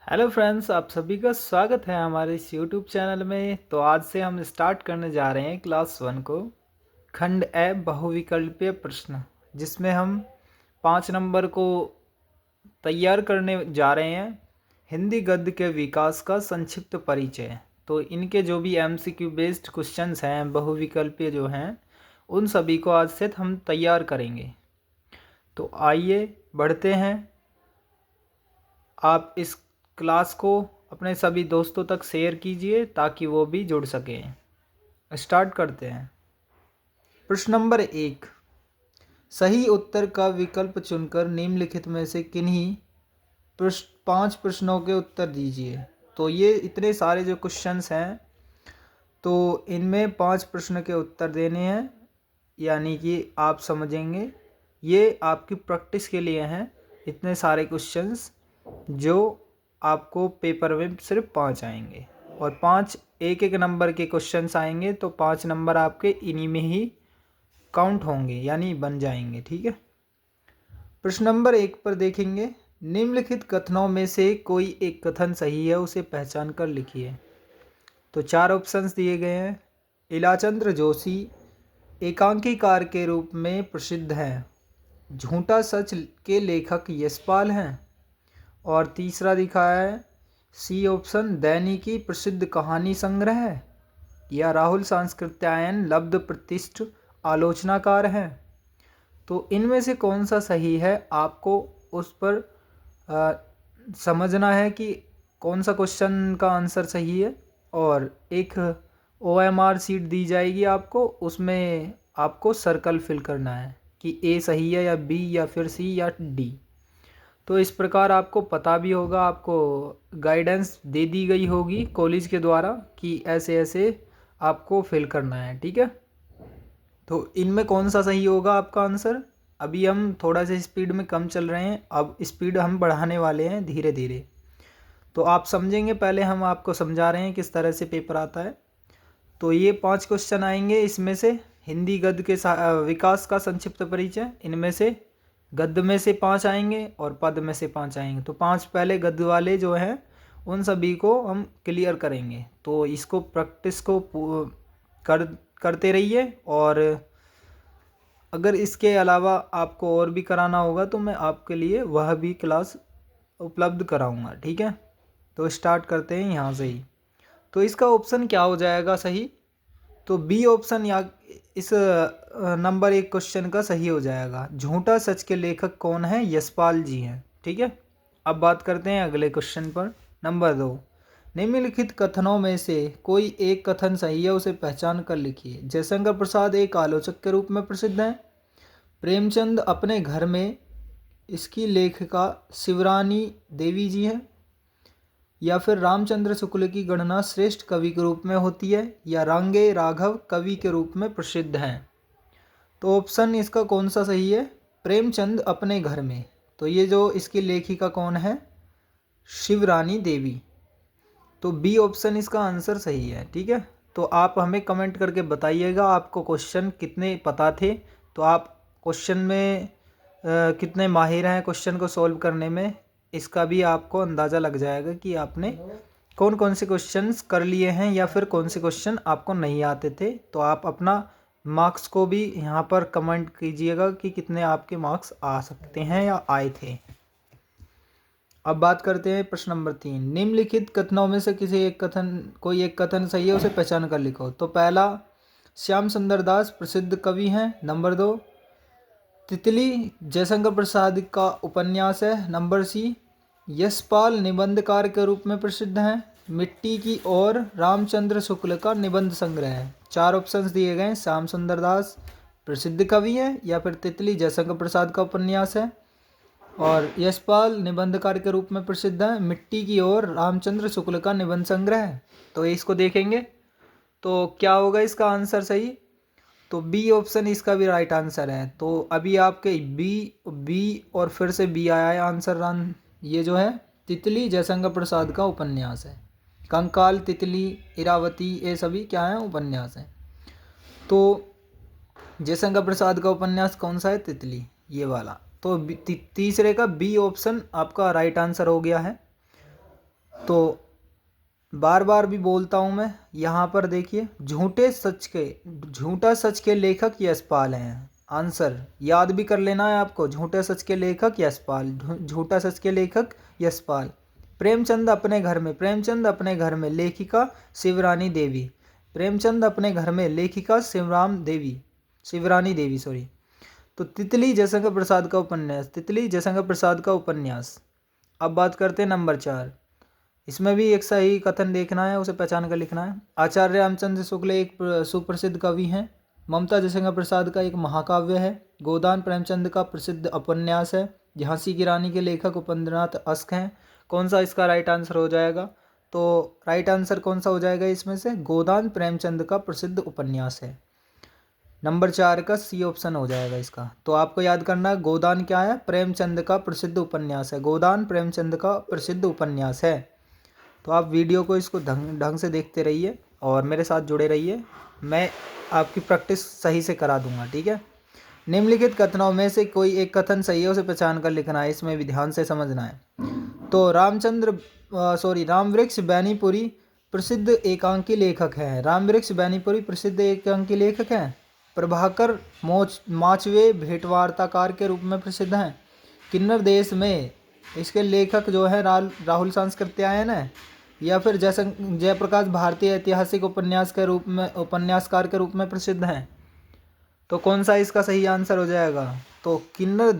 Hello friends, आप सभी का स्वागत है हमारे इस यूट्यूब चैनल में। तो आज से हम स्टार्ट करने जा रहे हैं क्लास 1 को, खंड ए बहुविकल्पीय प्रश्न, जिसमें हम 5 नंबर को तैयार करने जा रहे हैं। हिंदी गद्य के विकास का संक्षिप्त परिचय। तो इनके जो भी एमसीक्यू बेस्ड क्वेश्चंस हैं, बहुविकल्पीय जो हैं, उन सभी को आज से हम तैयार करेंगे। तो आइए बढ़ते हैं। आप इस क्लास को अपने सभी दोस्तों तक शेयर कीजिए ताकि वो भी जुड़ सकें। स्टार्ट करते हैं। प्रश्न नंबर 1, सही उत्तर का विकल्प चुनकर निम्नलिखित में से किन्हीं 5 प्रश्नों के उत्तर दीजिए। तो ये इतने सारे जो क्वेश्चंस हैं, तो इनमें 5 प्रश्न के उत्तर देने हैं, यानी कि आप समझेंगे ये आपकी प्रैक्टिस के लिए हैं। इतने सारे क्वेश्चंस जो आपको पेपर में सिर्फ 5 आएंगे, और 5 एक एक नंबर के क्वेश्चंस आएंगे, तो 5 नंबर आपके इन्हीं में ही काउंट होंगे, यानी बन जाएंगे। ठीक है। प्रश्न नंबर 1 पर देखेंगे, निम्नलिखित कथनों में से कोई एक कथन सही है, उसे पहचान कर लिखिए। तो 4 ऑप्शंस दिए गए हैं। इलाचंद्र जोशी एकांकीकार के रूप में प्रसिद्ध हैं। झूठा सच के लेखक यशपाल हैं। और तीसरा दिखाया है सी ऑप्शन, दैनिकी प्रसिद्ध कहानी संग्रह है, या राहुल सांस्कृत्यायन लब्ध प्रतिष्ठ आलोचनाकार हैं। तो इनमें से कौन सा सही है, आपको उस पर समझना है कि कौन सा क्वेश्चन का आंसर सही है। और एक OMR सीट दी जाएगी आपको, उसमें आपको सर्कल फिल करना है कि ए सही है या बी या फिर सी या डी। तो इस प्रकार आपको पता भी होगा, आपको गाइडेंस दे दी गई होगी कॉलेज के द्वारा कि ऐसे ऐसे आपको फिल करना है। ठीक है। तो इनमें कौन सा सही होगा आपका आंसर। अभी हम थोड़ा सा स्पीड में कम चल रहे हैं, अब स्पीड हम बढ़ाने वाले हैं धीरे धीरे, तो आप समझेंगे। पहले हम आपको समझा रहे हैं किस तरह से पेपर आता है। तो ये 5 क्वेश्चन आएंगे, इसमें से हिंदी गद्य के विकास का संक्षिप्त परिचय, इनमें से गद्य में से 5 आएंगे और पद में से 5 आएंगे। तो 5 पहले गद्य वाले जो हैं उन सभी को हम क्लियर करेंगे। तो इसको प्रैक्टिस को करते रहिए, और अगर इसके अलावा आपको और भी कराना होगा तो मैं आपके लिए वह भी क्लास उपलब्ध कराऊंगा। ठीक है। तो स्टार्ट करते हैं यहाँ से ही। तो इसका ऑप्शन क्या हो जाएगा सही। तो बी ऑप्शन या इस नंबर 1 क्वेश्चन का सही हो जाएगा। झूठा सच के लेखक कौन है, यशपाल जी हैं। ठीक है। अब बात करते हैं अगले क्वेश्चन पर। नंबर 2, निम्नलिखित कथनों में से कोई एक कथन सही है, उसे पहचान कर लिखिए। जयशंकर प्रसाद एक आलोचक के रूप में प्रसिद्ध हैं। प्रेमचंद अपने घर में, इसकी लेखिका शिवरानी देवी जी हैं। या फिर रामचंद्र शुक्ल की गणना श्रेष्ठ कवि के रूप में होती है, या रांगे राघव कवि के रूप में प्रसिद्ध हैं। तो ऑप्शन इसका कौन सा सही है, प्रेमचंद अपने घर में। तो ये जो इसकी लेखिका कौन है, शिवरानी देवी। तो बी ऑप्शन इसका आंसर सही है। ठीक है। तो आप हमें कमेंट करके बताइएगा आपको क्वेश्चन कितने पता थे, तो आप क्वेश्चन में कितने माहिर हैं क्वेश्चन को सॉल्व करने में, इसका भी आपको अंदाज़ा लग जाएगा कि आपने कौन कौन से क्वेश्चंस कर लिए हैं या फिर कौन से क्वेश्चन आपको नहीं आते थे। तो आप अपना मार्क्स को भी यहाँ पर कमेंट कीजिएगा कि कितने आपके मार्क्स आ सकते हैं या आए थे। अब बात करते हैं प्रश्न नंबर 3, निम्नलिखित कथनों में से कोई एक कथन सही है, उसे पहचान कर लिखो। तो पहला, श्याम सुंदर दास प्रसिद्ध कवि हैं। नंबर 2, तितली जयशंकर प्रसाद का उपन्यास है। नंबर सी, यशपाल निबंधकार के रूप में प्रसिद्ध हैं। मिट्टी की ओर रामचंद्र शुक्ल का निबंध संग्रह है। 4 ऑप्शंस दिए गए, श्याम सुंदर दास प्रसिद्ध कवि है, या फिर तितली जयशंकर प्रसाद का उपन्यास है, और यशपाल निबंधकार के रूप में प्रसिद्ध है, मिट्टी की ओर रामचंद्र शुक्ल का निबंध संग्रह है। तो इसको देखेंगे तो क्या होगा इसका आंसर सही। तो बी ऑप्शन इसका भी राइट आंसर है। तो अभी आपके बी और फिर से बी आया है आंसर। ये जो है तितली जयशंकर प्रसाद का उपन्यास है। कंकाल, तितली, इरावती, ये सभी क्या है, उपन्यास है। तो जयशंकर प्रसाद का उपन्यास कौन सा है, तितली, ये वाला। तो तीसरे का बी ऑप्शन आपका राइट आंसर हो गया है। तो बार बार भी बोलता हूँ मैं, यहाँ पर देखिए, झूठा सच के लेखक यशपाल हैं। आंसर याद भी कर लेना है आपको, झूठे सच के लेखक यशपाल, झूठा सच के लेखक यशपाल। प्रेमचंद अपने घर में, प्रेमचंद अपने घर में, लेखिका शिवरानी देवी, प्रेमचंद अपने घर में, लेखिका शिवरानी देवी सॉरी। तो तितली जयशंकर प्रसाद का उपन्यास, तितली जयशंकर प्रसाद का उपन्यास। अब बात करते हैं नंबर 4। इसमें भी एक सही कथन देखना है, उसे पहचान कर लिखना है। आचार्य रामचंद्र शुक्ल एक सुप्रसिद्ध कवि हैं। ममता जयशंकर प्रसाद का एक महाकाव्य है। गोदान प्रेमचंद का प्रसिद्ध उपन्यास है। झांसी की रानी के लेखक उपेंद्रनाथ अस्क हैं। कौन सा इसका राइट आंसर हो जाएगा? तो राइट आंसर कौन सा हो जाएगा इसमें से? गोदान प्रेमचंद का प्रसिद्ध उपन्यास है। नंबर 4 का सी ऑप्शन हो जाएगा इसका। तो आपको याद करना है, गोदान क्या है? प्रेमचंद का प्रसिद्ध उपन्यास है। गोदान प्रेमचंद का प्रसिद्ध उपन्यास है। तो आप वीडियो को इसको ढंग से देखते रहिए और मेरे साथ जुड़े रहिए, मैं आपकी प्रैक्टिस सही से करा दूंगा, ठीक है। निम्नलिखित कथनों में से कोई एक कथन सही है, उसे पहचान कर लिखना है, इसमें भी ध्यान से समझना है। तो रामवृक्ष बैनीपुरी प्रसिद्ध एकांकी लेखक हैं। रामवृक्ष बैनीपुरी प्रसिद्ध एकांकी लेखक हैं। प्रभाकर माचवे भेंटवार्ताकार के रूप में प्रसिद्ध हैं। किन्नर देश में इसके लेखक जो है राहुल सांस्कृत्यायन है, या फिर जयप्रकाश भारतीय ऐतिहासिक उपन्यासकार के रूप में प्रसिद्ध हैं। तो कौन सा इसका सही आंसर हो जाएगा? तो किन्नर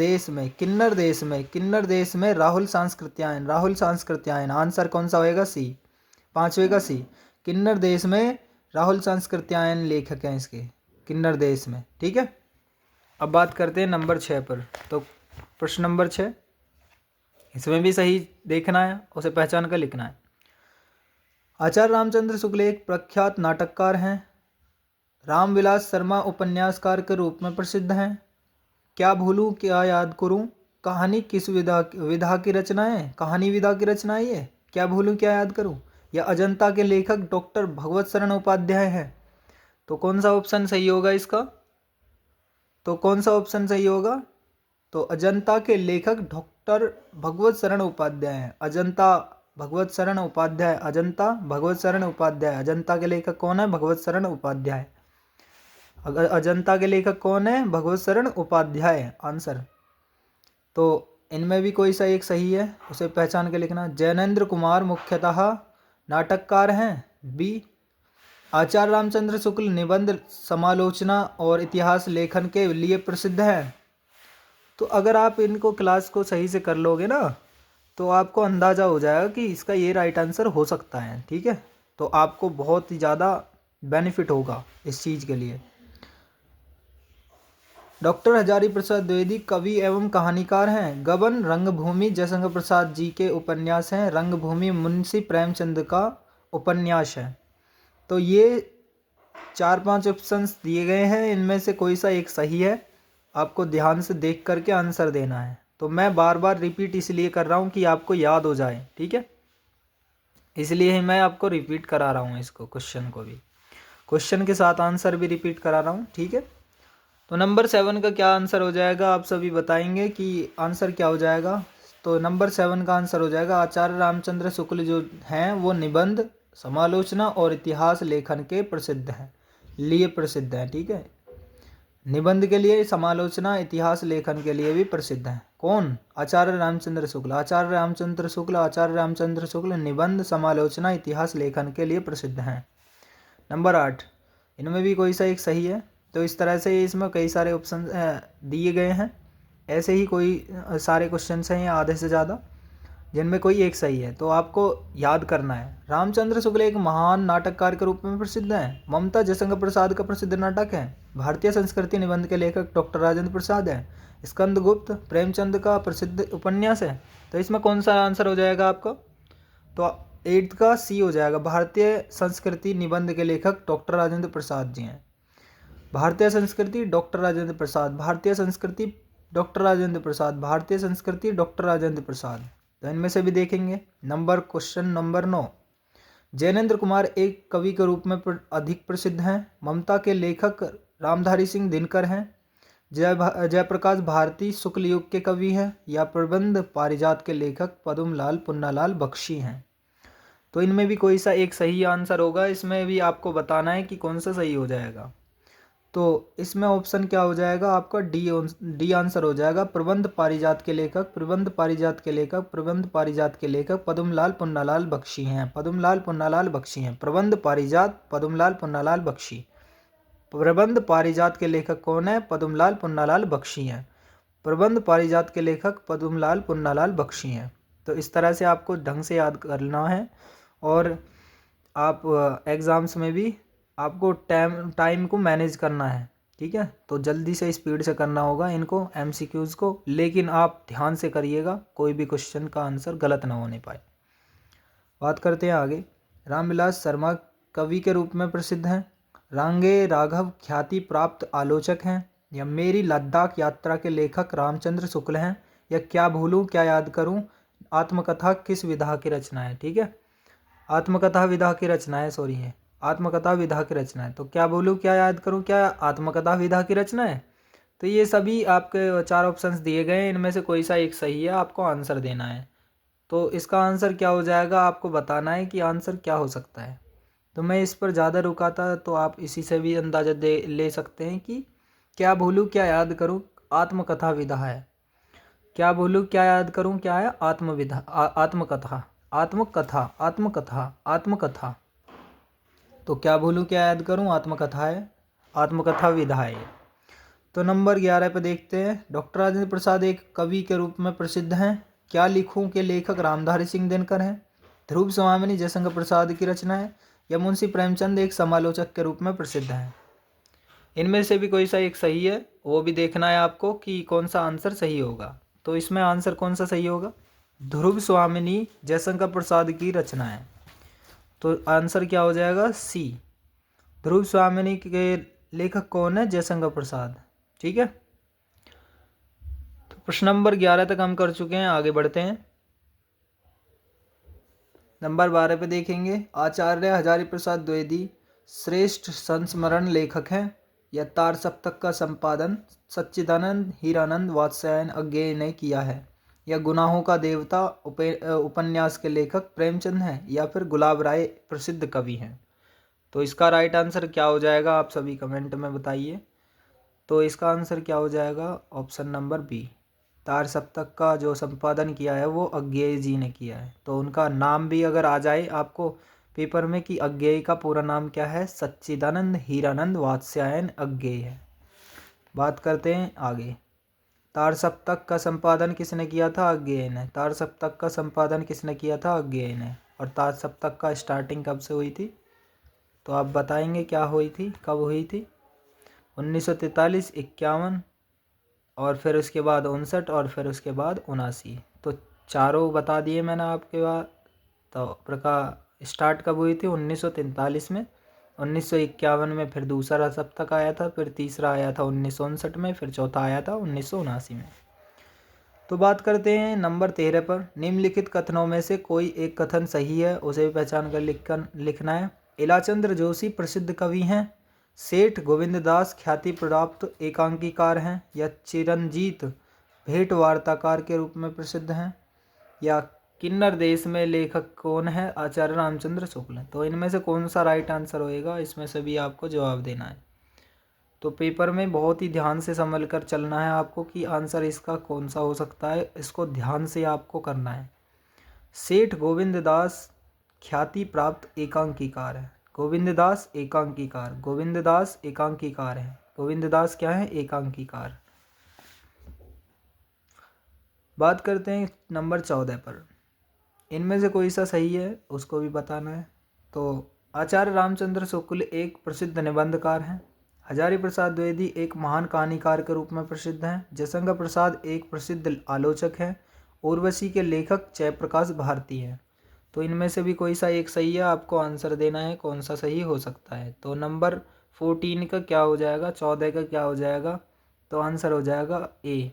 देश में राहुल सांस्कृत्यायन। आंसर कौन सा होएगा? सी, 5वें का सी। किन्नर देश में राहुल सांस्कृत्यायन लेखक हैं इसके, किन्नर देश में, ठीक है। अब बात करते हैं नंबर 6 पर। तो प्रश्न नंबर 6, इसमें भी सही देखना है, उसे पहचान कर लिखना है। आचार्य रामचंद्र शुक्ल एक प्रख्यात नाटककार हैं। रामविलास शर्मा उपन्यासकार के रूप में प्रसिद्ध हैं। क्या भूलूं क्या याद करूं कहानी किस विधा की रचना है? कहानी विधा की रचना है ये। क्या भूलूं क्या याद करूं। यह अजंता के लेखक डॉक्टर भगवत शरण उपाध्याय हैं। तो कौन सा ऑप्शन सही होगा इसका? तो कौन सा ऑप्शन सही होगा? तो अजंता के लेखक डॉक्टर भगवत शरण उपाध्याय हैं। अजंता भगवत शरण उपाध्याय, अजंता भगवत शरण उपाध्याय। अजंता के लेखक कौन है? भगवत शरण उपाध्याय। अजंता के लेखक कौन है? भगवत शरण उपाध्याय आंसर। तो इनमें भी कोई सा एक सही है, उसे पहचान के लिखना। जैनेन्द्र कुमार मुख्यतः नाटककार हैं। बी। आचार्य रामचंद्र शुक्ल निबंध, समालोचना और इतिहास लेखन के लिए प्रसिद्ध हैं। तो अगर आप इनको क्लास को सही से कर लोगे ना, तो आपको अंदाज़ा हो जाएगा कि इसका ये राइट आंसर हो सकता है, ठीक है। तो आपको बहुत ही ज़्यादा बेनिफिट होगा इस चीज़ के लिए। डॉक्टर हजारी प्रसाद द्विवेदी कवि एवं कहानीकार हैं। गबन रंगभूमि जयशंकर प्रसाद जी के उपन्यास हैं। रंगभूमि मुंशी प्रेमचंद का उपन्यास है। तो ये 4-5 ऑप्शंस दिए गए हैं, इनमें से कोई सा एक सही है, आपको ध्यान से देख करके आंसर देना है। तो मैं बार बार रिपीट इसलिए कर रहा हूँ कि आपको याद हो जाए, ठीक है। इसलिए ही मैं आपको रिपीट करा रहा हूँ, इसको क्वेश्चन को भी, क्वेश्चन के साथ आंसर भी रिपीट करा रहा हूँ, ठीक है। तो नंबर 7 का क्या आंसर हो जाएगा, आप सभी बताएंगे कि आंसर क्या हो जाएगा। तो नंबर 7 का आंसर हो जाएगा आचार्य रामचंद्र शुक्ल जो हैं वो निबंध, समालोचना और इतिहास लेखन के लिए प्रसिद्ध हैं, ठीक है। निबंध के लिए, समालोचना, इतिहास लेखन के लिए भी प्रसिद्ध हैं। कौन? आचार्य रामचंद्र शुक्ल। आचार्य रामचंद्र शुक्ल निबंध, समालोचना, इतिहास लेखन के लिए प्रसिद्ध हैं। नंबर 8, इनमें भी कोई सा एक सही है। तो इस तरह से इसमें कई सारे ऑप्शन दिए गए हैं, ऐसे ही कोई सारे क्वेश्चन हैं आधे से ज़्यादा, जिनमें कोई एक सही है। तो आपको याद करना है, रामचंद्र शुक्ल एक महान नाटककार के रूप में प्रसिद्ध हैं। ममता जयशंकर प्रसाद का प्रसिद्ध नाटक है। भारतीय संस्कृति निबंध के लेखक डॉक्टर राजेंद्र प्रसाद हैं। स्कंदगुप्त प्रेमचंद का प्रसिद्ध उपन्यास है। तो इसमें कौन सा आंसर हो जाएगा आपका? तो 8 का सी हो जाएगा। भारतीय संस्कृति निबंध के लेखक डॉक्टर राजेंद्र प्रसाद जी हैं। भारतीय संस्कृति डॉक्टर राजेंद्र प्रसाद, भारतीय संस्कृति डॉक्टर राजेंद्र प्रसाद, भारतीय संस्कृति डॉक्टर राजेंद्र प्रसाद। तो इनमें से भी देखेंगे। क्वेश्चन नंबर 9, जैनेन्द्र कुमार एक कवि के रूप में अधिक प्रसिद्ध हैं। ममता के लेखक रामधारी सिंह दिनकर हैं। जयप्रकाश भारती शुक्ल युग के कवि हैं, या प्रबंध पारिजात के लेखक पद्मलाल पुन्नालाल बख्शी हैं। तो इनमें भी कोई सा एक सही आंसर होगा, इसमें भी आपको बताना है कि कौन सा सही हो जाएगा। तो इसमें ऑप्शन क्या हो जाएगा आपका, डी आंसर हो जाएगा। प्रबंध पारिजात के लेखक, प्रबंध पारिजात के लेखक, प्रबंध पारिजात के लेखक पद्मलाल पुन्नालाल बख्शी हैं, पद्मलाल पुन्नालाल बख्शी हैं। प्रबंध पारिजात पद्मलाल पुन्नालाल बख्शी। प्रबंध पारिजात के लेखक कौन है, पद्मलाल पुन्नालाल बख्शी हैं। प्रबंध पारिजात के लेखक पद्मलाल पुन्नालाल बख्शी हैं। तो इस तरह से आपको ढंग से याद करना है, और आप एग्ज़ाम्स में भी आपको टाइम को मैनेज करना है, ठीक है। तो जल्दी से स्पीड से करना होगा इनको एमसीक्यूज़ को, लेकिन आप ध्यान से करिएगा, कोई भी क्वेश्चन का आंसर गलत ना होने पाए। बात करते हैं आगे। रामविलास शर्मा कवि के रूप में प्रसिद्ध हैं, रांगे राघव ख्याति प्राप्त आलोचक हैं, या मेरी लद्दाख यात्रा के लेखक रामचंद्र शुक्ल हैं, या क्या भूलूं क्या याद करूं आत्मकथा किस विधा की रचना है, ठीक है। आत्मकथा विधा की रचना है, सॉरी है आत्मकथा विधा की रचना है। तो क्या बोलूँ क्या याद करूँ, क्या आत्मकथा विधा की रचना है। तो ये सभी आपके 4 ऑप्शंस दिए गए हैं, इनमें से कोई सा एक सही है, आपको आंसर देना है। तो इसका आंसर क्या हो जाएगा, आपको बताना है कि आंसर क्या हो सकता है। तो मैं इस पर ज़्यादा रुका था, तो आप इसी से भी अंदाज़ा ले सकते हैं कि क्या भूलूँ क्या याद करूँ आत्मकथा विधा है। क्या भूलूँ क्या याद करूँ क्या है, आत्मकथा आत्मकथा आत्मकथा आत्मकथा। तो क्या भूलूं क्या याद करूं आत्मकथा है, आत्मकथा विधा है। तो नंबर 11 पे देखते हैं। डॉक्टर राजेंद्र प्रसाद एक कवि के रूप में प्रसिद्ध हैं, क्या लिखूं के लेखक रामधारी सिंह दिनकर हैं, ध्रुव स्वामिनी जयशंकर प्रसाद की रचना है, या मुंशी प्रेमचंद एक समालोचक के रूप में प्रसिद्ध हैं। इनमें से भी कोई सा एक सही है, वो भी देखना है आपको कि कौन सा आंसर सही होगा। तो इसमें आंसर कौन सा सही होगा, ध्रुव स्वामिनी जयशंकर प्रसाद की रचना है। तो आंसर क्या हो जाएगा, सी। ध्रुव स्वामिनी के लेखक कौन है, जयशंकर प्रसाद, ठीक है। तो प्रश्न नंबर 11 तक हम कर चुके हैं, आगे बढ़ते हैं। नंबर 12 पे देखेंगे, आचार्य हजारी प्रसाद द्विवेदी श्रेष्ठ संस्मरण लेखक हैं, या तार सप्तक का संपादन सच्चिदानंद हीरानंद वात्स्यायन अज्ञेय ने किया है, या गुनाहों का देवता उपन्यास के लेखक प्रेमचंद हैं, या फिर गुलाब राय प्रसिद्ध कवि हैं। तो इसका राइट आंसर क्या हो जाएगा, आप सभी कमेंट में बताइए। तो इसका आंसर क्या हो जाएगा, ऑप्शन नंबर बी। तार सप्तक का जो संपादन किया है वो अज्ञेय जी ने किया है। तो उनका नाम भी अगर आ जाए आपको पेपर में कि अज्ञेय का पूरा नाम क्या है, सच्चिदानंद हीरानंद वात्स्यायन अज्ञेय है। बात करते हैं आगे। तार सप्तक का संपादन किसने किया था, अज्ञेय ने। तार सप्तक का संपादन किसने किया था, अज्ञेय ने। और तार सप्तक का स्टार्टिंग कब से हुई थी, तो आप बताएंगे क्या हुई थी, कब हुई थी। 1943, 51, और फिर उसके बाद 59, और फिर उसके बाद 79। तो चारों बता दिए मैंने आपके बाद। तो प्रकार स्टार्ट कब हुई थी, 1943 में। 1951 में फिर दूसरा सप्तक आया था, फिर तीसरा आया था 1959 में, फिर चौथा आया था 1979 में। तो बात करते हैं नंबर 13 पर। निम्नलिखित कथनों में से कोई एक कथन सही है, उसे भी पहचान कर लिखना है। इलाचंद्र जोशी प्रसिद्ध कवि हैं, सेठ गोविंददास ख्याति प्राप्त एकांकीकार हैं, या चिरंजीत भेंट वार्ताकार के रूप में प्रसिद्ध हैं, या किन्नर देश में लेखक कौन है, आचार्य रामचंद्र शुक्ल। तो इनमें से कौन सा राइट आंसर होएगा, इसमें से भी आपको जवाब देना है। तो पेपर में बहुत ही ध्यान से संभल कर चलना है आपको कि आंसर इसका कौन सा हो सकता है, इसको ध्यान से आपको करना है। सेठ गोविंददास ख्याति प्राप्त एकांकीकार है, गोविंददास एकांकीकार, गोविंददास एकांकीकार है। गोविंददास क्या है, एकांकीकार। बात करते हैं नंबर 14 पर। इनमें से कोई सा सही है उसको भी बताना है। तो आचार्य रामचंद्र शुक्ल एक प्रसिद्ध निबंधकार हैं, हजारी प्रसाद द्विवेदी एक महान कहानीकार के रूप में प्रसिद्ध हैं, जयशंकर प्रसाद एक प्रसिद्ध आलोचक हैं, उर्वशी के लेखक जयप्रकाश भारती हैं। तो इनमें से भी कोई सा एक सही है, आपको आंसर देना है कौन सा सही हो सकता है। तो नंबर 14 का क्या हो जाएगा, 14 का क्या हो जाएगा, तो आंसर हो जाएगा ए।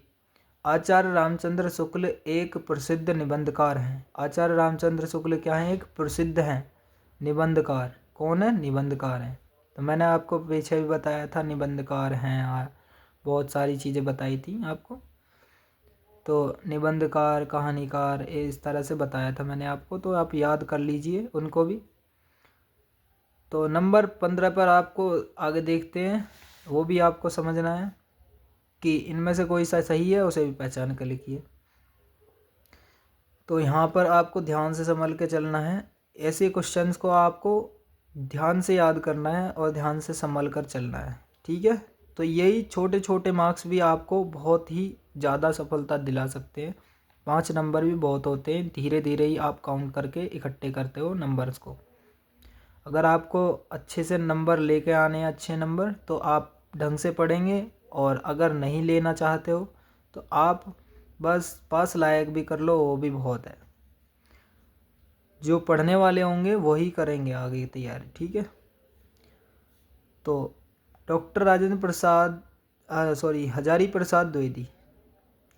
आचार्य रामचंद्र शुक्ल एक प्रसिद्ध निबंधकार हैं। आचार्य रामचंद्र शुक्ल क्या हैं, एक प्रसिद्ध हैं निबंधकार। कौन है, निबंधकार हैं। तो मैंने आपको पीछे भी बताया था निबंधकार हैं, बहुत सारी चीज़ें बताई थी आपको। तो निबंधकार, कहानीकार, इस तरह से बताया था मैंने आपको, तो आप याद कर लीजिए उनको भी। तो नंबर 15 पर आपको आगे देखते हैं, वो भी आपको समझना है कि इनमें से कोई सा सही है, उसे भी पहचान कर लिखिए। तो यहाँ पर आपको ध्यान से संभल के चलना है। ऐसे क्वेश्चंस को आपको ध्यान से याद करना है और ध्यान से संभल कर चलना है, ठीक है। तो यही छोटे छोटे मार्क्स भी आपको बहुत ही ज़्यादा सफलता दिला सकते हैं। 5 नंबर भी बहुत होते हैं, धीरे धीरे ही आप काउंट करके इकट्ठे करते हो नंबर्स को। अगर आपको अच्छे से नंबर लेके आने हैं, अच्छे नंबर, तो आप ढंग से पढ़ेंगे, और अगर नहीं लेना चाहते हो तो आप बस पास लायक भी कर लो, वो भी बहुत है। जो पढ़ने वाले होंगे वही करेंगे आगे की तैयारी, ठीक है। तो डॉक्टर राजेंद्र प्रसाद हजारी प्रसाद द्विवेदी,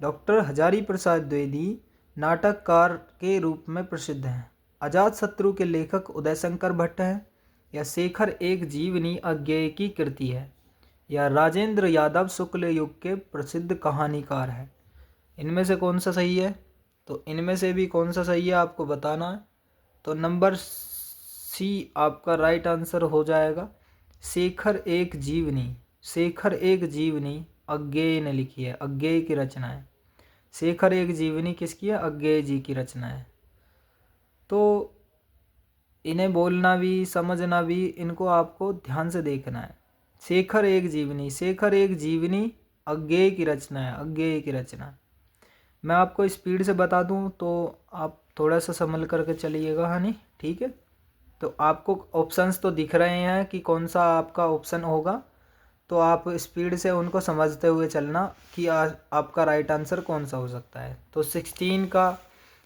डॉक्टर हजारी प्रसाद द्विवेदी नाटककार के रूप में प्रसिद्ध हैं। अजातशत्रु के लेखक उदयशंकर भट्ट हैं, या शेखर एक जीवनी अज्ञेय की कृति है, या राजेंद्र यादव शुक्ल युग के प्रसिद्ध कहानीकार हैं। इनमें से कौन सा सही है? तो इनमें से भी कौन सा सही है आपको बताना है। तो नंबर सी आपका राइट आंसर हो जाएगा। शेखर एक जीवनी, शेखर एक जीवनी अज्ञेय ने लिखी है, अज्ञेय की रचना है। शेखर एक जीवनी किसकी है? अज्ञेय जी की रचना है। तो इन्हें बोलना भी समझना भी, इनको आपको ध्यान से देखना है। शेखर एक जीवनी, शेखर एक जीवनी अज्ञेय की रचना है, अज्ञेय की रचना। मैं आपको स्पीड से बता दूं तो आप थोड़ा सा संभल करके चलिएगा, हाँ नहीं, ठीक है। तो आपको ऑप्शंस तो दिख रहे हैं कि कौन सा आपका ऑप्शन होगा, तो आप स्पीड से उनको समझते हुए चलना कि आपका राइट आंसर कौन सा हो सकता है। तो 16 का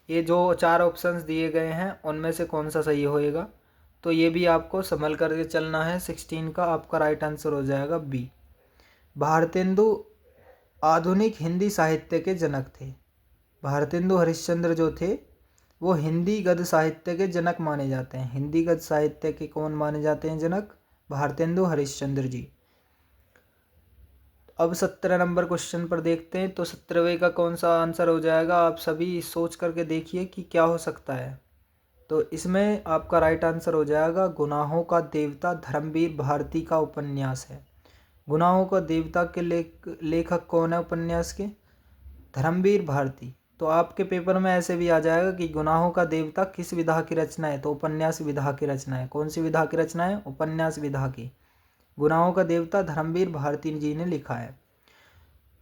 ये जो 4 ऑप्शंस दिए गए हैं उनमें से कौन सा सही होएगा, तो ये भी आपको संभल करके चलना है। 16 का आपका राइट आंसर हो जाएगा बी। भारतेंदु आधुनिक हिंदी साहित्य के जनक थे। भारतेंदु हरिश्चंद्र जो थे वो हिंदी गद्य साहित्य के जनक माने जाते हैं। हिंदी गद्य साहित्य के कौन माने जाते हैं जनक? भारतेंदु हरिश्चंद्र जी। अब 17 नंबर क्वेश्चन पर देखते हैं। तो 17वें का कौन सा आंसर हो जाएगा, आप सभी सोच करके देखिए कि क्या हो सकता है। तो इसमें आपका राइट आंसर हो जाएगा गुनाहों का देवता धर्मवीर भारती का उपन्यास है। गुनाहों का देवता के लेखक कौन है उपन्यास के? धर्मवीर भारती। तो आपके पेपर में ऐसे भी आ जाएगा कि गुनाहों का देवता किस विधा की रचना है, तो उपन्यास विधा की रचना है। कौन सी विधा की रचना है? उपन्यास विधा की। गुनाहों का देवता धर्मवीर भारती जी ने लिखा है।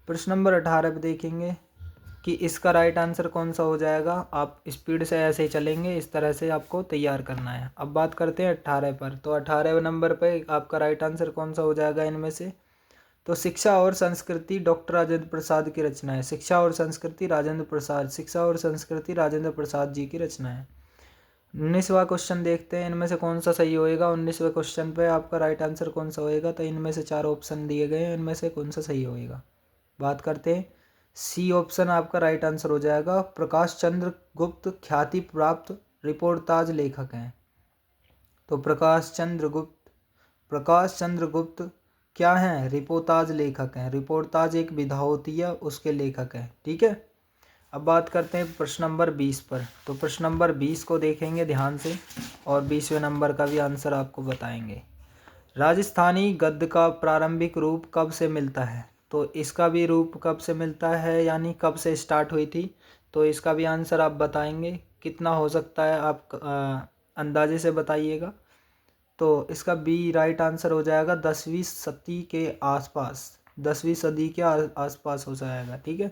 प्रश्न नंबर 18 पे देखेंगे कि इसका राइट आंसर कौन सा हो जाएगा। आप स्पीड से ऐसे ही चलेंगे, इस तरह से आपको तैयार करना है। अब बात करते हैं 18 पर। तो 18 नंबर पे आपका राइट आंसर कौन सा हो जाएगा इनमें से? तो शिक्षा और संस्कृति डॉक्टर राजेंद्र प्रसाद की रचना है। शिक्षा और संस्कृति राजेंद्र प्रसाद, शिक्षा और संस्कृति राजेंद्र प्रसाद जी की रचना है। 19वां क्वेश्चन देखते हैं इनमें से कौन सा सही होएगा। 19वें क्वेश्चन पे आपका राइट आंसर कौन सा होएगा, तो इनमें से 4 ऑप्शन दिए गए हैं, इनमें से कौन सा सही होएगा। बात करते हैं, सी ऑप्शन आपका राइट आंसर हो जाएगा। प्रकाश चंद्र गुप्त ख्याति प्राप्त रिपोर्टाज लेखक हैं। तो प्रकाश चंद्र गुप्त क्या हैं? रिपोर्टाज लेखक हैं। रिपोर्टाज एक विधा होती है, उसके लेखक हैं, ठीक है। अब बात करते हैं प्रश्न नंबर 20 पर। तो प्रश्न नंबर 20 को देखेंगे ध्यान से, और 20वें नंबर का भी आंसर आपको बताएंगे। राजस्थानी गद्य का प्रारंभिक रूप कब से मिलता है? तो इसका भी रूप कब से मिलता है, यानी कब से स्टार्ट हुई थी, तो इसका भी आंसर आप बताएंगे। कितना हो सकता है आप अंदाजे से बताइएगा। तो इसका बी राइट आंसर हो जाएगा 10वीं सदी के आसपास, 10वीं सदी के आसपास हो जाएगा, ठीक है।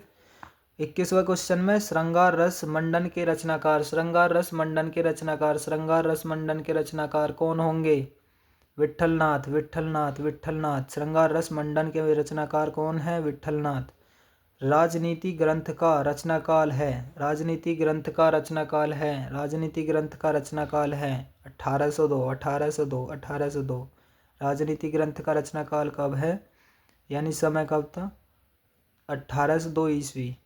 21वां क्वेश्चन में श्रृंगार रस मंडन के रचनाकार, श्रृंगार रस मंडन के रचनाकार, श्रृंगार रस मंडन के रचनाकार कौन होंगे? विट्ठलनाथ, विट्ठलनाथ, विट्ठलनाथ। श्रृंगार रस मंडन के रचनाकार कौन है? विट्ठलनाथ। राजनीति ग्रंथ का रचनाकाल है, राजनीति ग्रंथ का रचनाकाल है, राजनीति ग्रंथ का रचनाकाल है 1802, 1802, 1802। राजनीति ग्रंथ का रचनाकाल कब है, यानी समय कब था? 1802 ईस्वी।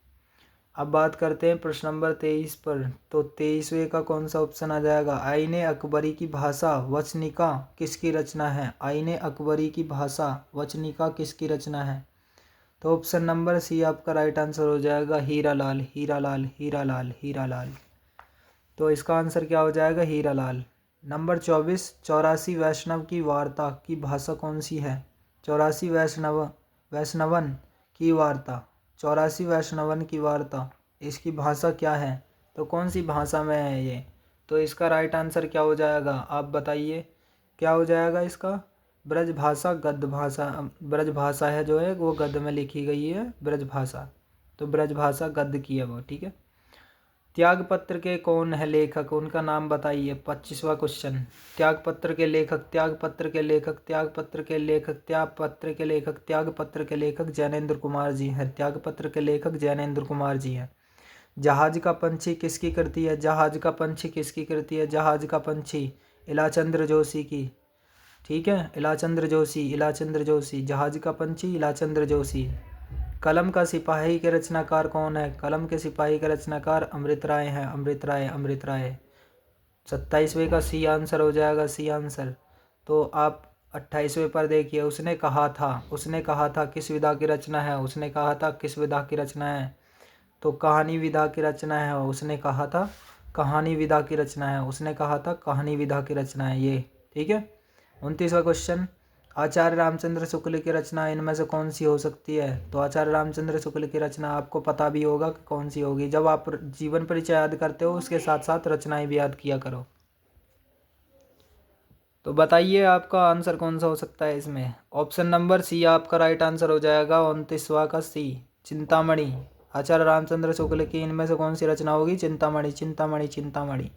अब बात करते हैं प्रश्न नंबर 23 पर। तो 23वें का कौन सा ऑप्शन आ जाएगा? आईने अकबरी की भाषा वचनिका किसकी रचना है? आईने अकबरी की भाषा वचनिका किसकी रचना है? तो ऑप्शन नंबर सी आपका राइट आंसर हो जाएगा, हीरा लाल, हीरा लाल, हीरा लाल, हीरा लाल। तो इसका आंसर क्या हो जाएगा, हीरा लाल। नंबर 24, 84 वैष्णव की वार्ता की भाषा कौन सी है? 84 वैष्णवन की वार्ता, 84 वैष्णवन की वार्ता, इसकी भाषा क्या है? तो कौन सी भाषा में है ये? तो इसका राइट आंसर क्या हो जाएगा, आप बताइए क्या हो जाएगा इसका? ब्रज भाषा, गद्य भाषा। ब्रज भाषा है जो है वो गद्य में लिखी गई है, ब्रज भाषा। तो ब्रज भाषा गद्य की है वो, ठीक है। त्यागपत्र के कौन है लेखक, उनका नाम बताइए। 25वां क्वेश्चन। त्यागपत्र के लेखक, त्यागपत्र के लेखक, त्यागपत्र के लेखक, त्यागपत्र के लेखक, त्यागपत्र के लेखक ज्ञानेंद्र कुमार जी हैं। त्यागपत्र के लेखक ज्ञानेंद्र कुमार जी हैं। जहाज का पंछी किसकी कृति है? जहाज का पंछी किसकी कृति है? जहाज का पंछी इलाचंद्र जोशी की, ठीक है, इलाचंद्र जोशी, इलाचंद्र जोशी। जहाज का पंछी इलाचंद्र जोशी। कलम का सिपाही के रचनाकार कौन है? कलम के सिपाही के रचनाकार अमृत राय हैं, अमृत राय, अमृत राय। 27वें का सी आंसर हो जाएगा, सी आंसर। तो आप 28वें पर देखिए, उसने कहा था, उसने कहा था किस विधा की रचना है? उसने कहा था किस विधा की रचना है? तो कहानी विधा की रचना है। उसने कहा था कहानी विधा की रचना है, उसने कहा था कहानी विधा की रचना है ये, ठीक है। 29वां क्वेश्चन। आचार्य रामचंद्र शुक्ल की रचना इनमें से कौन सी हो सकती है? तो आचार्य रामचंद्र शुक्ल की रचना आपको पता भी होगा कि कौन सी होगी। जब आप जीवन परिचय याद करते हो उसके साथ साथ रचनाएं भी याद किया करो। तो बताइए आपका आंसर कौन सा हो सकता है इसमें? ऑप्शन नंबर सी आपका राइट आंसर हो जाएगा, 29वां का सी, चिंतामणि। आचार्य रामचंद्र शुक्ल की इनमें से कौन सी रचना होगी? चिंतामणि, चिंतामणि, चिंतामणि।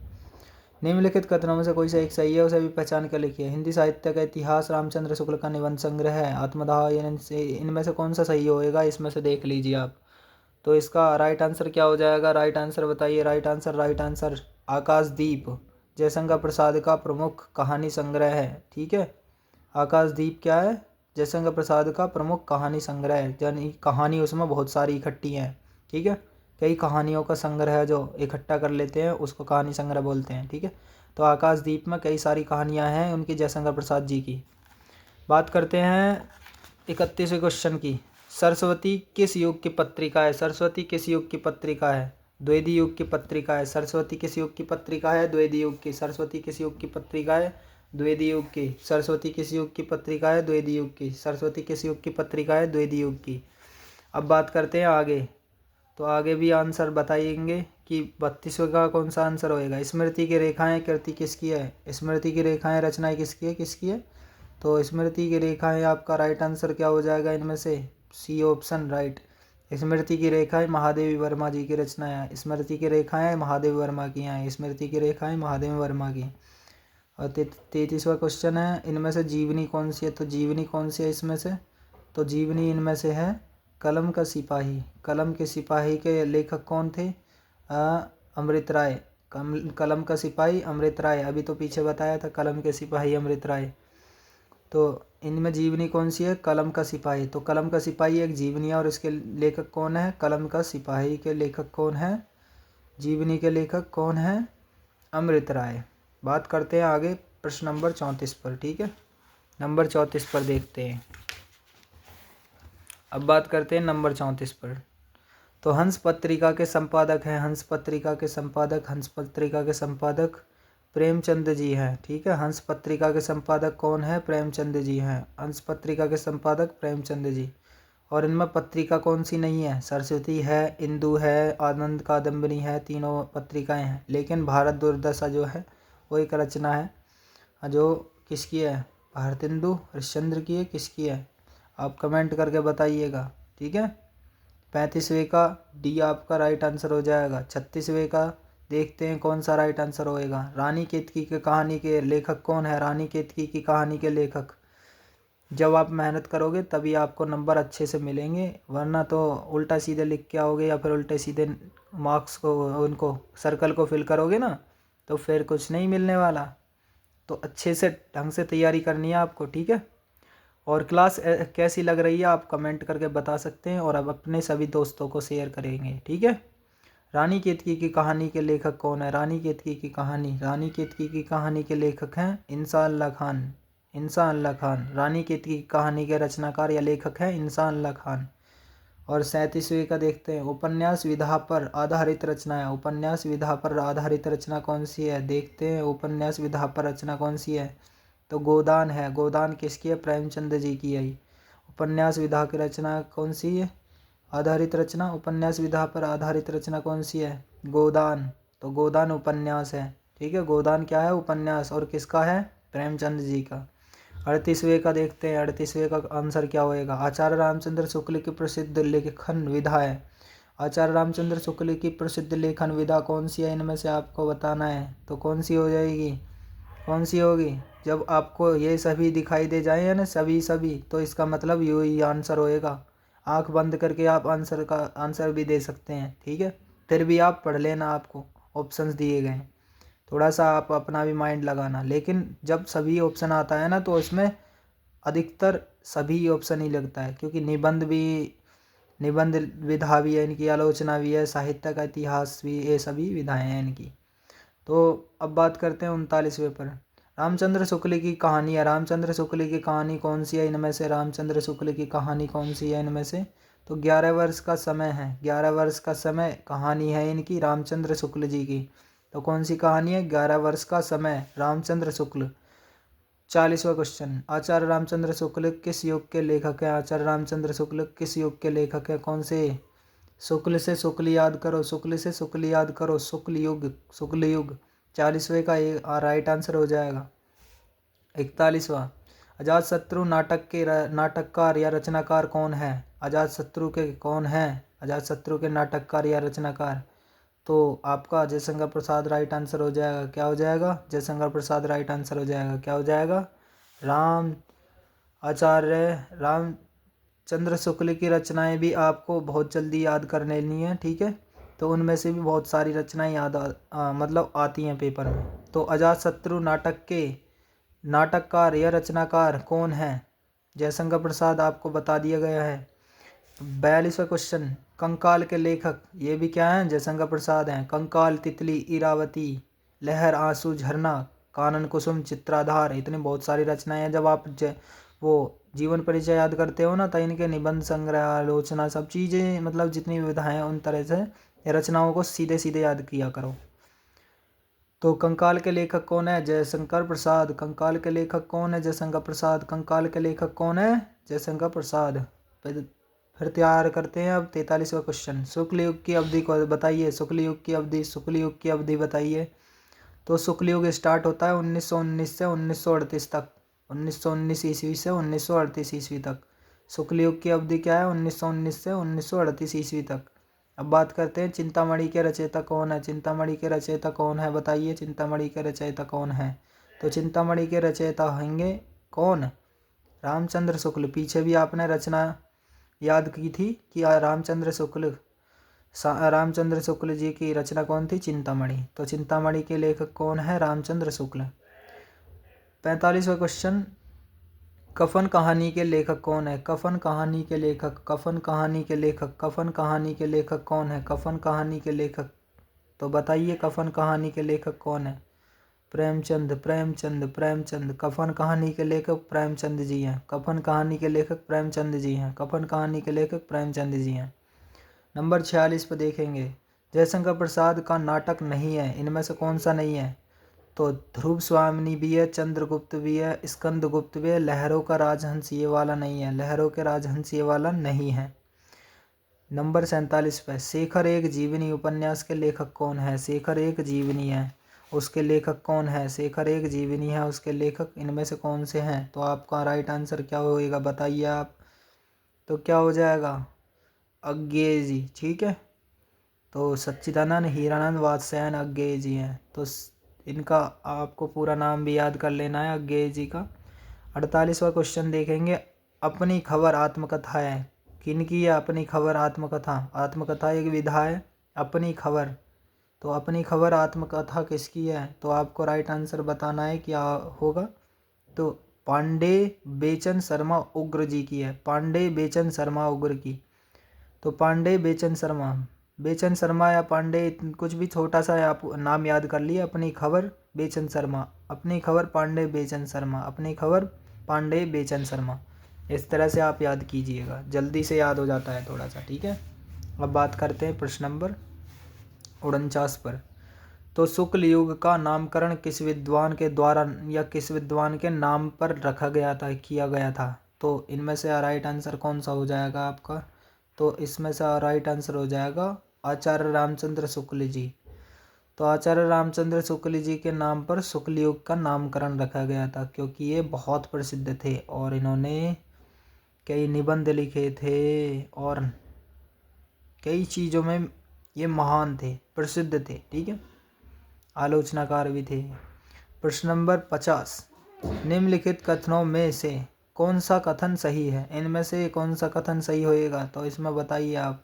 निम्नलिखित कथनों में से कोई सा एक सही है, उसे भी पहचान कर लिखिए। हिंदी साहित्य का इतिहास रामचंद्र शुक्ल का निबंध संग्रह है। आत्मदाह इनमें से कौन सा सही होएगा, इसमें से देख लीजिए आप। तो इसका राइट आंसर क्या हो जाएगा? राइट आंसर बताइए, राइट आंसर, राइट आंसर आकाशदीप जयशंकर प्रसाद का प्रमुख कहानी संग्रह है, ठीक है। आकाशदीप क्या है? जयशंकर प्रसाद का प्रमुख कहानी संग्रह है, यानी कहानी उसमें बहुत सारी इकट्ठी हैं, ठीक है। कई कहानियों का संग्रह है जो इकट्ठा कर लेते हैं उसको कहानी संग्रह बोलते हैं, ठीक है। तो आकाशदीप में कई सारी कहानियाँ हैं उनकी, जयशंकर प्रसाद जी की। बात करते हैं 31वें क्वेश्चन की। सरस्वती किस युग की पत्रिका है? सरस्वती किस युग की पत्रिका है? द्विवेदी युग की पत्रिका है। सरस्वती किस युग की पत्रिका है? द्विवेदी युग की। सरस्वती किस युग की पत्रिका है? द्विवेदी युग की। सरस्वती किस युग की पत्रिका है? द्विवेदी युग की। सरस्वती किस युग की पत्रिका है? द्विवेदी युग की। अब बात करते हैं आगे। तो आगे भी आंसर बताएंगे कि 32वें का कौन सा आंसर होएगा। स्मृति की रेखाएं कृति किसकी है? स्मृति की रेखाएं रचनाएं किसकी है, किसकी है? तो स्मृति की रेखाएं आपका राइट आंसर क्या हो जाएगा इनमें से? C option right. स्मृति की रेखाएं महादेवी वर्मा जी की रचना है। स्मृति की रेखाएं महादेव वर्मा की हैं। स्मृति की रेखाएं महादेव वर्मा की। और 33वां क्वेश्चन है, इनमें से जीवनी कौन सी है? तो जीवनी कौन सी है इसमें से? तो जीवनी इनमें से है कलम का सिपाही। कलम के सिपाही के लेखक कौन थे? अमृत राय। कलम का सिपाही अमृत राय, अभी तो पीछे बताया था कलम के सिपाही अमृत राय। तो इनमें जीवनी कौन सी है? कलम का सिपाही। तो कलम का सिपाही एक जीवनी है और इसके लेखक कौन है? कलम का सिपाही के लेखक कौन है? जीवनी के लेखक कौन है? अमृत राय। बात करते हैं आगे प्रश्न नंबर 34 पर, ठीक है। नंबर 34 पर देखते हैं। अब बात करते हैं नंबर 34 पर। तो हंस पत्रिका के संपादक हैं, हंस पत्रिका के संपादक, हंस पत्रिका के संपादक प्रेमचंद जी हैं, ठीक है। हंस पत्रिका के संपादक कौन है? प्रेमचंद जी हैं। हंस पत्रिका के संपादक प्रेमचंद जी। और इनमें पत्रिका कौन सी नहीं है? सरस्वती है, इंदु है, आनंद कादम्बरी है, तीनों पत्रिकाएं हैं। लेकिन भारत दुर्दशा जो है वो एक रचना है जो किसकी है? भारतेंदु हरिश्चंद्र की है, किसकी है? आप कमेंट करके बताइएगा, ठीक है। 35वें का डी आपका राइट आंसर हो जाएगा। 36वें का देखते हैं कौन सा राइट आंसर होएगा। रानी केतकी की कहानी के लेखक कौन है? रानी केतकी की कहानी के लेखक। जब आप मेहनत करोगे तभी आपको नंबर अच्छे से मिलेंगे, वरना तो उल्टा सीधे लिख के आओगे या फिर उल्टे सीधे मार्क्स को उनको सर्कल को फिल करोगे ना, तो फिर कुछ नहीं मिलने वाला। तो अच्छे से ढंग से तैयारी करनी है आपको, ठीक है। और क्लास कैसी लग रही है आप कमेंट करके बता सकते हैं और अब अपने सभी दोस्तों को शेयर करेंगे, ठीक है। रानी केतकी की कहानी के लेखक कौन है? रानी केतकी की कहानी, रानी केतकी की कहानी के लेखक हैं इंसान अल्लाह खान। इंसान अल्लाह खान रानी केतकी की कहानी के रचनाकार या लेखक हैं इंसान अल्लाह खान। और 37वें का देखते हैं, उपन्यास विधा पर आधारित रचनाएं। उपन्यास विधा पर आधारित रचना कौन सी है, देखते हैं उपन्यास विधा पर रचना कौन सी है। तो गोदान है। गोदान किसकी है, प्रेमचंद जी की है। उपन्यास विधा की रचना कौन सी है, आधारित रचना, उपन्यास विधा पर आधारित रचना कौन सी है, गोदान। तो गोदान उपन्यास है, ठीक है। गोदान क्या है, उपन्यास, और किसका है, प्रेमचंद जी का। 38वें का देखते हैं, 38वें का आंसर क्या होएगा। आचार्य रामचंद्र शुक्ल की प्रसिद्ध लेखन विधा है। आचार्य रामचंद्र शुक्ल की प्रसिद्ध लेखन विधा कौन सी है, इनमें से आपको बताना है। तो कौन सी हो जाएगी, कौन सी होगी। जब आपको ये सभी दिखाई दे जाए है ना, सभी, तो इसका मतलब यू ही आंसर होएगा। आंख बंद करके आप आंसर भी दे सकते हैं, ठीक है। फिर भी आप पढ़ लेना, आपको ऑप्शंस दिए गए हैं, थोड़ा सा आप अपना भी माइंड लगाना। लेकिन जब सभी ऑप्शन आता है ना, तो इसमें अधिकतर सभी ऑप्शन ही लगता है, क्योंकि निबंध विधा भी है इनकी, आलोचना भी है, साहित्य का इतिहास भी, ये सभी विधाएं हैं इनकी। तो अब बात करते हैं 39वें पर। रामचंद्र शुक्ल की कहानी है। रामचंद्र शुक्ल की कहानी कौन सी है इनमें से, रामचंद्र शुक्ल की कहानी कौन सी है इनमें से। तो 11 वर्ष का समय है, 11 वर्ष का समय कहानी है इनकी रामचंद्र शुक्ल जी की। तो कौन सी कहानी है, 11 वर्ष का समय, रामचंद्र शुक्ल। 40वां क्वेश्चन, आचार्य रामचंद्र शुक्ल किस युग के लेखक हैं। आचार्य रामचंद्र शुक्ल किस युग के लेखक हैं, कौन से। शुक्ल से शुक्ल याद करो, शुक्ल से शुक्ल याद करो, शुक्ल युग, शुक्ल युग। 40वें का राइट आंसर हो जाएगा। 41वां, अजातशत्रु नाटक के नाटककार या रचनाकार कौन है। अजातशत्रु के कौन है, अजातशत्रु के नाटककार या रचनाकार। तो आपका जयशंकर प्रसाद राइट आंसर हो जाएगा। क्या हो जाएगा, जयशंकर प्रसाद राइट आंसर हो जाएगा। क्या हो जाएगा, आचार्य रामचंद्र शुक्ल की रचनाएं भी आपको बहुत जल्दी याद कर लेनी है, ठीक है। तो उनमें से भी बहुत सारी रचनाएं याद मतलब आती हैं पेपर में। तो अजातशत्रु नाटक के नाटककार या रचनाकार कौन है, जयशंकर प्रसाद आपको बता दिया गया है। 42वां क्वेश्चन, कंकाल के लेखक, ये भी क्या हैं, जयशंकर प्रसाद हैं। कंकाल, तितली, इरावती, लहर, आंसू, झरना, कानन कुसुम, चित्राधार, इतनी बहुत सारी रचनाएं हैं। जब आप वो जीवन परिचय याद करते हो ना, तो इनके निबंध संग्रह, आलोचना, सब चीज़ें, मतलब जितनी विधाएं हैं उन तरह से रचनाओं को सीधे सीधे याद किया करो। तो कंकाल के लेखक कौन है, जयशंकर प्रसाद। कंकाल के लेखक कौन है, जयशंकर प्रसाद। कंकाल के लेखक कौन है, जयशंकर प्रसाद। फिर तैयार करते हैं अब 43वां क्वेश्चन, शुक्ल युग की अवधि को बताइए। शुक्ल युग की अवधि, शुक्ल युग की अवधि बताइए। तो शुक्ल युग स्टार्ट होता है 1919 से 1938 तक, 1919 ईस्वी से 1938 ईस्वी तक। शुक्ल युग की अवधि क्या है, 1919 से 1938 ईस्वी तक। अब बात करते हैं चिंतामणि के रचयिता कौन है। चिंतामणि के रचयिता कौन है बताइए, चिंतामणि के रचयिता कौन है। तो चिंतामणि के रचयिता होंगे कौन, रामचंद्र शुक्ल। पीछे भी आपने रचना याद की थी कि रामचंद्र शुक्ल जी की रचना कौन थी, चिंतामणि। तो चिंतामणि के लेखक कौन है, रामचंद्र शुक्ल। 45वां क्वेश्चन, कफन कहानी के लेखक कौन है। कफन कहानी के लेखक, कफन कहानी के लेखक, कफन कहानी के लेखक कौन है, कफन कहानी के लेखक। तो बताइए कफन कहानी के लेखक कौन है। प्रेमचंद, प्रेमचंद, प्रेमचंद। कफन कहानी के लेखक प्रेमचंद जी हैं। कफन कहानी के लेखक प्रेमचंद जी हैं। कफन कहानी के लेखक प्रेमचंद जी हैं। नंबर 46 पर देखेंगे, जयशंकर प्रसाद का नाटक नहीं है, इनमें से कौन सा नहीं है। तो ध्रुव स्वामिनी भी है, चंद्रगुप्त भी है, स्कंदगुप्त भी है, लहरों का राजहंस ये वाला नहीं है, लहरों के राजहंस ये वाला नहीं है। नंबर 47 पे, शेखर एक जीवनी उपन्यास के लेखक कौन है। शेखर एक जीवनी है, उसके लेखक कौन है। शेखर एक जीवनी है, उसके लेखक इनमें से कौन से हैं। तो आपका राइट आंसर क्या होएगा बताइए आप। तो क्या हो जाएगा, अज्ञेय जी, ठीक है। तो सच्चिदानंद हीरानंद वात्स्यायन अज्ञेय जी हैं। तो इनका आपको पूरा नाम भी याद कर लेना है, अज्ञेय जी का। 48वां क्वेश्चन देखेंगे, अपनी खबर आत्मकथा है, किनकी है अपनी खबर आत्मकथा। आत्मकथा एक विधा है, अपनी खबर। तो अपनी खबर आत्मकथा किसकी है। तो आपको राइट आंसर बताना है क्या होगा। तो पांडे बेचन शर्मा उग्र जी की है, पांडे बेचन शर्मा उग्र की। तो पांडे बेचन शर्मा या पांडे, कुछ भी छोटा सा आप नाम याद कर लिए। अपनी खबर बेचन शर्मा, अपनी खबर पांडे बेचन शर्मा, अपनी खबर पांडे बेचन शर्मा। इस तरह से आप याद कीजिएगा, जल्दी से याद हो जाता है थोड़ा सा, ठीक है। अब बात करते हैं प्रश्न नंबर 49 पर। तो शुक्ल युग का नामकरण किस विद्वान के द्वारा या किस विद्वान के नाम पर रखा गया था, किया गया था? तो इनमें से राइट आंसर कौन सा हो जाएगा आपका? तो इसमें से राइट आंसर हो जाएगा आचार्य रामचंद्र शुक्ल जी। तो आचार्य रामचंद्र शुक्ल जी के नाम पर शुक्ल युग का नामकरण रखा गया था, क्योंकि ये बहुत प्रसिद्ध थे और इन्होंने कई निबंध लिखे थे और कई चीज़ों में ये महान थे, प्रसिद्ध थे, ठीक है, आलोचनाकार भी थे। प्रश्न नंबर 50। निम्नलिखित कथनों में से कौन सा कथन सही है? इनमें से कौन सा कथन सही होएगा? तो इसमें बताइए आप।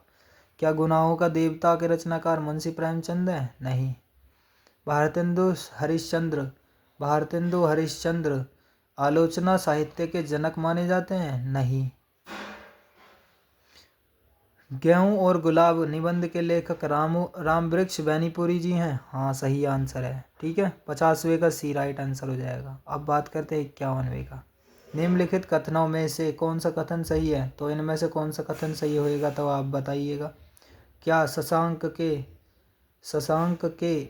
क्या गुनाहों का देवता के रचनाकार मुंशी प्रेमचंद है? नहीं। भारतेंदु हरिश्चंद्र आलोचना साहित्य के जनक माने जाते हैं? नहीं। गेहूं और गुलाब निबंध के लेखक रामवृक्ष बैनीपुरी जी हैं? हाँ, सही आंसर है, ठीक है। 50वें का सी राइट आंसर हो जाएगा। अब बात करते हैं 51वें का। निम्नलिखित कथनों में से कौन सा कथन सही है? तो इनमें से कौन सा कथन सही होएगा तो आप बताइएगा। क्या शशांक के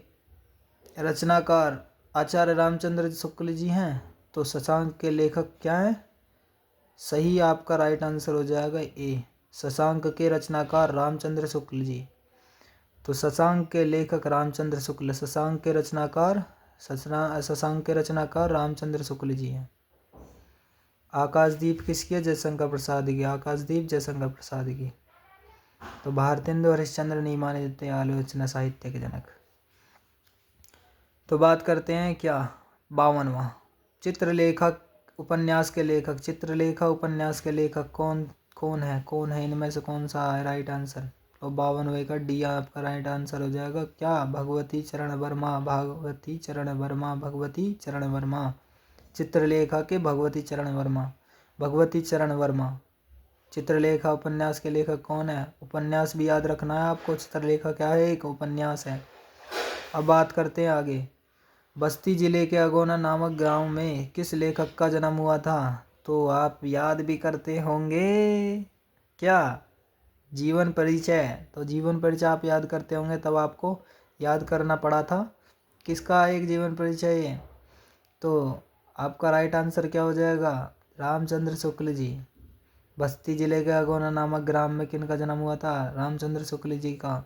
रचनाकार आचार्य रामचंद्र शुक्ल जी हैं? तो शशांक के लेखक क्या हैं? सही आपका राइट आंसर हो जाएगा ए, शशांक के रचनाकार रामचंद्र शुक्ल जी। तो शशांक के लेखक रामचंद्र शुक्ल, शशांक के रचनाकार रामचंद्र शुक्ल जी हैं। आकाशदीप किसकी है? जयशंकर प्रसाद की। आकाशदीप जयशंकर प्रसाद की। तो भारतेंदु हरिश्चंद्र नहीं माने जाते आलोचना साहित्य के जनक। तो बात करते हैं क्या 52वां। चित्रलेखा उपन्यास के लेखक कौन है? इनमें से कौन सा है राइट आंसर? तो 52वें का डी आपका राइट आंसर हो जाएगा। क्या? भगवती चरण वर्मा। चित्रलेखा के भगवती चरण वर्मा। चित्रलेखा उपन्यास के लेखक कौन है? उपन्यास भी याद रखना है आपको। चित्रलेखा क्या है? एक उपन्यास है। अब बात करते हैं आगे। बस्ती जिले के अगोना नामक गांव में किस लेखक का जन्म हुआ था? तो आप याद भी करते होंगे क्या? जीवन परिचय। तो जीवन परिचय आप याद करते होंगे, तब आपको याद करना पड़ा था किसका एक जीवन परिचय है। तो आपका राइट आंसर क्या हो जाएगा? रामचंद्र शुक्ल जी। बस्ती जिले के अगोना नामक ग्राम में किनका जन्म हुआ था? रामचंद्र शुक्ल जी का।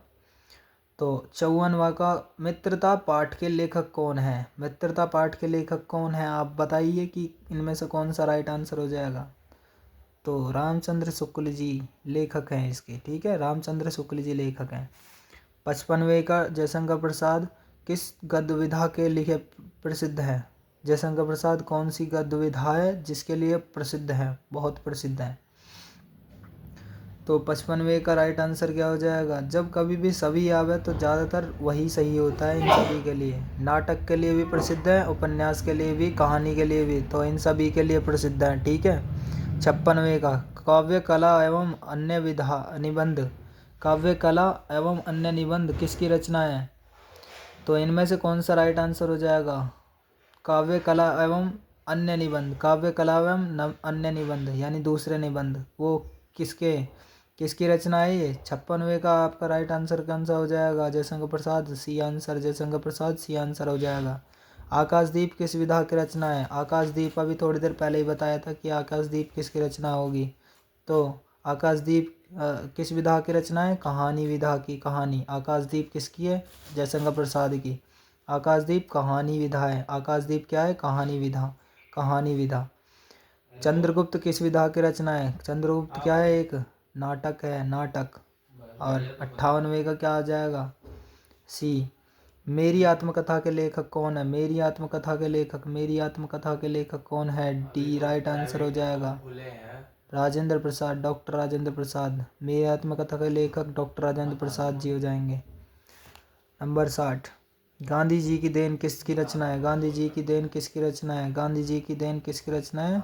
तो 54वां का मित्रता पाठ के लेखक कौन है? मित्रता पाठ के लेखक कौन है आप बताइए कि इनमें से कौन सा राइट आंसर हो जाएगा। तो रामचंद्र शुक्ल जी लेखक हैं इसके, ठीक है, रामचंद्र शुक्ल जी लेखक हैं। 55वें का जयशंकर प्रसाद किस गद्य विधा के लिए प्रसिद्ध है? जयशंकर प्रसाद कौन सी गद्य विधा है जिसके लिए प्रसिद्ध है, बहुत प्रसिद्ध है? तो 55वें का राइट आंसर क्या हो जाएगा? जब कभी भी सभी आवे तो ज़्यादातर वही सही होता है इन सभी के लिए। नाटक के लिए भी प्रसिद्ध है, उपन्यास के लिए भी, कहानी के लिए भी, तो इन सभी के लिए प्रसिद्ध है, ठीक है। 56वें का काव्य कला एवं अन्य निबंध किसकी रचना है? तो इनमें से कौन सा राइट आंसर हो जाएगा? काव्य कला एवं अन्य निबंध यानी दूसरे निबंध, वो किसकी रचना है ये? 56वें का आपका राइट आंसर कौन सा हो जाएगा? Jaishankar Prasad, C answer, Jaishankar Prasad C answer हो जाएगा। आकाशदीप किस विधा की रचना है? आकाशदीप अभी थोड़ी देर पहले ही बताया था कि आकाशदीप किसकी रचना होगी। तो आकाशदीप किस विधा की रचना है? कहानी विधा की। कहानी आकाशदीप किसकी है? जयशंकर प्रसाद की। आकाशदीप कहानी विधा है। आकाशदीप क्या है? कहानी विधा। चंद्रगुप्त किस विधा की रचना है? चंद्रगुप्त क्या है? एक नाटक है, नाटक। और 58वें का क्या आ जाएगा? सी। मेरी आत्मकथा के लेखक कौन है? मेरी आत्मकथा के लेखक कौन है? डी राइट आंसर हो जाएगा। राजेंद्र प्रसाद, डॉक्टर राजेंद्र प्रसाद। मेरी आत्मकथा के लेखक डॉक्टर राजेंद्र प्रसाद जी हो जाएंगे। नंबर 60। गांधी जी की देन किसकी रचना है? गांधी जी की देन किसकी रचना है?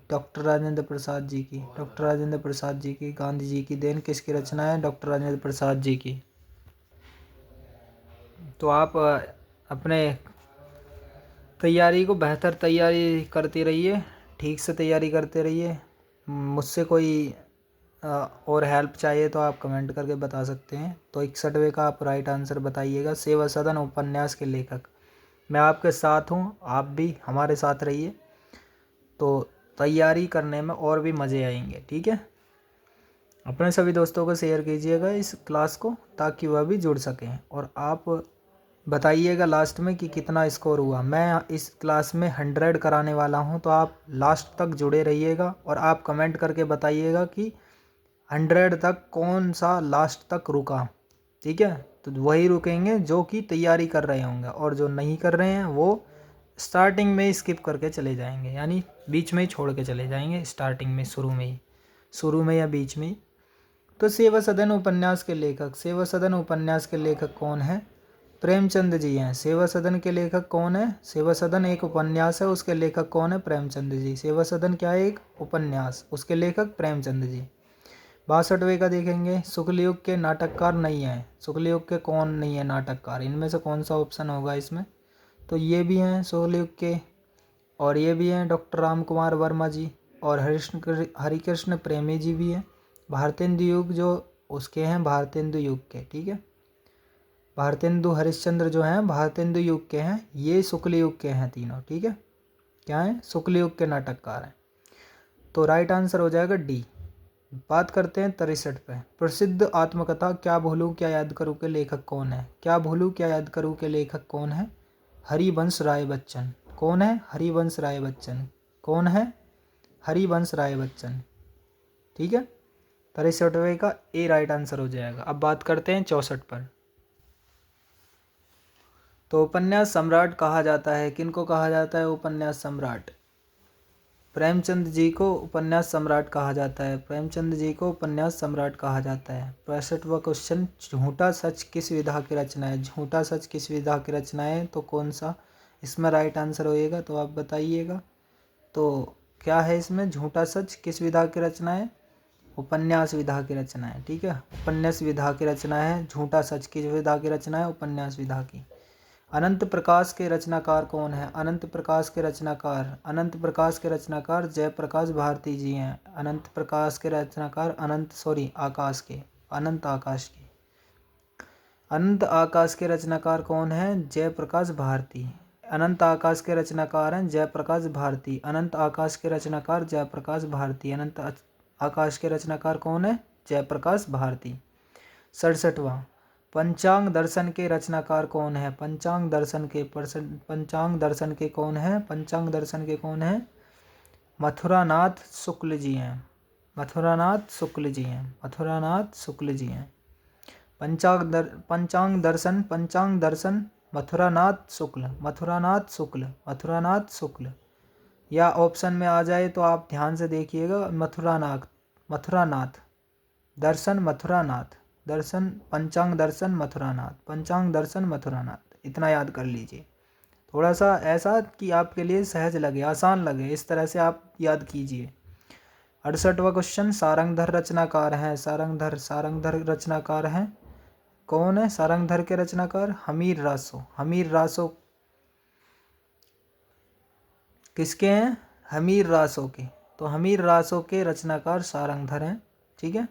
डॉक्टर राजेंद्र प्रसाद जी की। गांधी जी की देन किसकी रचना है? डॉक्टर राजेंद्र प्रसाद जी की। तो आप अपने तैयारी को बेहतर तैयारी करते रहिए, ठीक से तैयारी करते रहिए। मुझसे कोई और हेल्प चाहिए तो आप कमेंट करके बता सकते हैं। तो 61वें का आप राइट आंसर बताइएगा। सेवा सदन उपन्यास के लेखक। मैं आपके साथ हूँ, आप भी हमारे साथ रहिए, तो तैयारी करने में और भी मज़े आएंगे। ठीक है, अपने सभी दोस्तों को शेयर कीजिएगा इस क्लास को, ताकि वह भी जुड़ सकें। और आप बताइएगा लास्ट में कि कितना स्कोर हुआ। मैं इस क्लास में 100 कराने वाला हूं, तो आप लास्ट तक जुड़े रहिएगा और आप कमेंट करके बताइएगा कि 100 तक कौन सा लास्ट तक रुका। ठीक है, तो वही रुकेंगे जो कि तैयारी कर रहे होंगे, और जो नहीं कर रहे हैं वो स्टार्टिंग में ही स्किप करके चले जाएंगे, यानी बीच में ही छोड़ के चले जाएंगे। स्टार्टिंग में, शुरू में या बीच में ही। तो सेवा सदन उपन्यास के लेखक, सेवा सदन उपन्यास के लेखक कौन है? प्रेमचंद जी हैं। सेवा सदन के लेखक कौन है? सेवा सदन एक उपन्यास है, उसके लेखक कौन है? प्रेमचंद जी। सेवा सदन क्या है? एक उपन्यास, उसके लेखक प्रेमचंद जी। 62वें का देखेंगे, शुक्ल युग के नाटककार नहीं है। शुक्ल युग के कौन नहीं है नाटककार? इनमें से कौन सा ऑप्शन होगा इसमें? तो ये भी हैं शुक्ल युग के, और ये भी हैं डॉक्टर राम कुमार वर्मा जी, और हरिकृष्ण प्रेमी जी भी हैं। भारतेंदु युग जो उसके हैं, भारतेंदु युग के। ठीक है, भारतेंदु हरिश्चंद्र जो हैं भारतेंदु युग के हैं, ये शुक्ल युग के हैं तीनों। ठीक है, क्या है? शुक्ल युग के नाटककार हैं। तो राइट आंसर हो जाएगा डी। बात करते हैं 63 पे। प्रसिद्ध आत्मकथा क्या भूलूं क्या याद करूं के लेखक कौन है? क्या भूलूं क्या याद करूं के लेखक कौन है? हरिवंश राय बच्चन। कौन है? हरिवंश राय बच्चन। कौन है? हरिवंश राय बच्चन। ठीक है, 63वें का ए राइट आंसर हो जाएगा। अब बात करते हैं 64 पर। तो उपन्यास सम्राट कहा जाता है, किनको कहा जाता है उपन्यास सम्राट? प्रेमचंद जी को उपन्यास सम्राट कहा जाता है। प्रेमचंद जी को उपन्यास सम्राट कहा जाता है। 65वां क्वेश्चन, झूठा सच किस विधा की रचना है? झूठा सच किस विधा की रचना है, तो कौन सा इसमें राइट आंसर होएगा, तो आप बताइएगा। तो क्या है इसमें? झूठा सच किस विधा की रचना है? उपन्यास विधा की रचना है। ठीक है, उपन्यास विधा की रचना है। झूठा सच किस विधा की रचना है? उपन्यास विधा की। अनंत प्रकाश के रचनाकार कौन है? अनंत प्रकाश के रचनाकार, अनंत प्रकाश के रचनाकार जयप्रकाश भारती जी हैं। अनंत प्रकाश के रचनाकार, आकाश के, अनंत आकाश के, अनंत आकाश के रचनाकार कौन है? जयप्रकाश भारती। अनंत आकाश के रचनाकार हैं जयप्रकाश भारती। अनंत आकाश के रचनाकार जयप्रकाश भारती। आकाश के रचनाकार कौन है? जयप्रकाश भारती। 67वां, पंचांग दर्शन के रचनाकार कौन है? पंचांग दर्शन के कौन है? पंचांग दर्शन के कौन है? मथुरानाथ शुक्ल जी हैं। मथुरानाथ शुक्ल जी हैं। मथुरानाथ शुक्ल जी हैं। पंचांग दर्शन मथुरानाथ शुक्ल, मथुरानाथ शुक्ल, मथुरानाथ शुक्ल। या ऑप्शन में आ जाए तो आप ध्यान से देखिएगा। मथुरानाथ दर्शन, मथुरानाथ दर्शन, पंचांग दर्शन मथुरानाथ, पंचांग दर्शन मथुरानाथ। इतना याद कर लीजिए, थोड़ा सा ऐसा कि आपके लिए सहज लगे, आसान लगे, इस तरह से आप याद कीजिए। 68वां क्वेश्चन, सारंगधर रचनाकार हैं। सारंगधर रचनाकार हैं कौन है? सारंगधर के रचनाकार हमीर रासो। हमीर रासो किसके हैं? हमीर रासो के। तो हमीर रासो के रचनाकार सारंगधर हैं। ठीक है,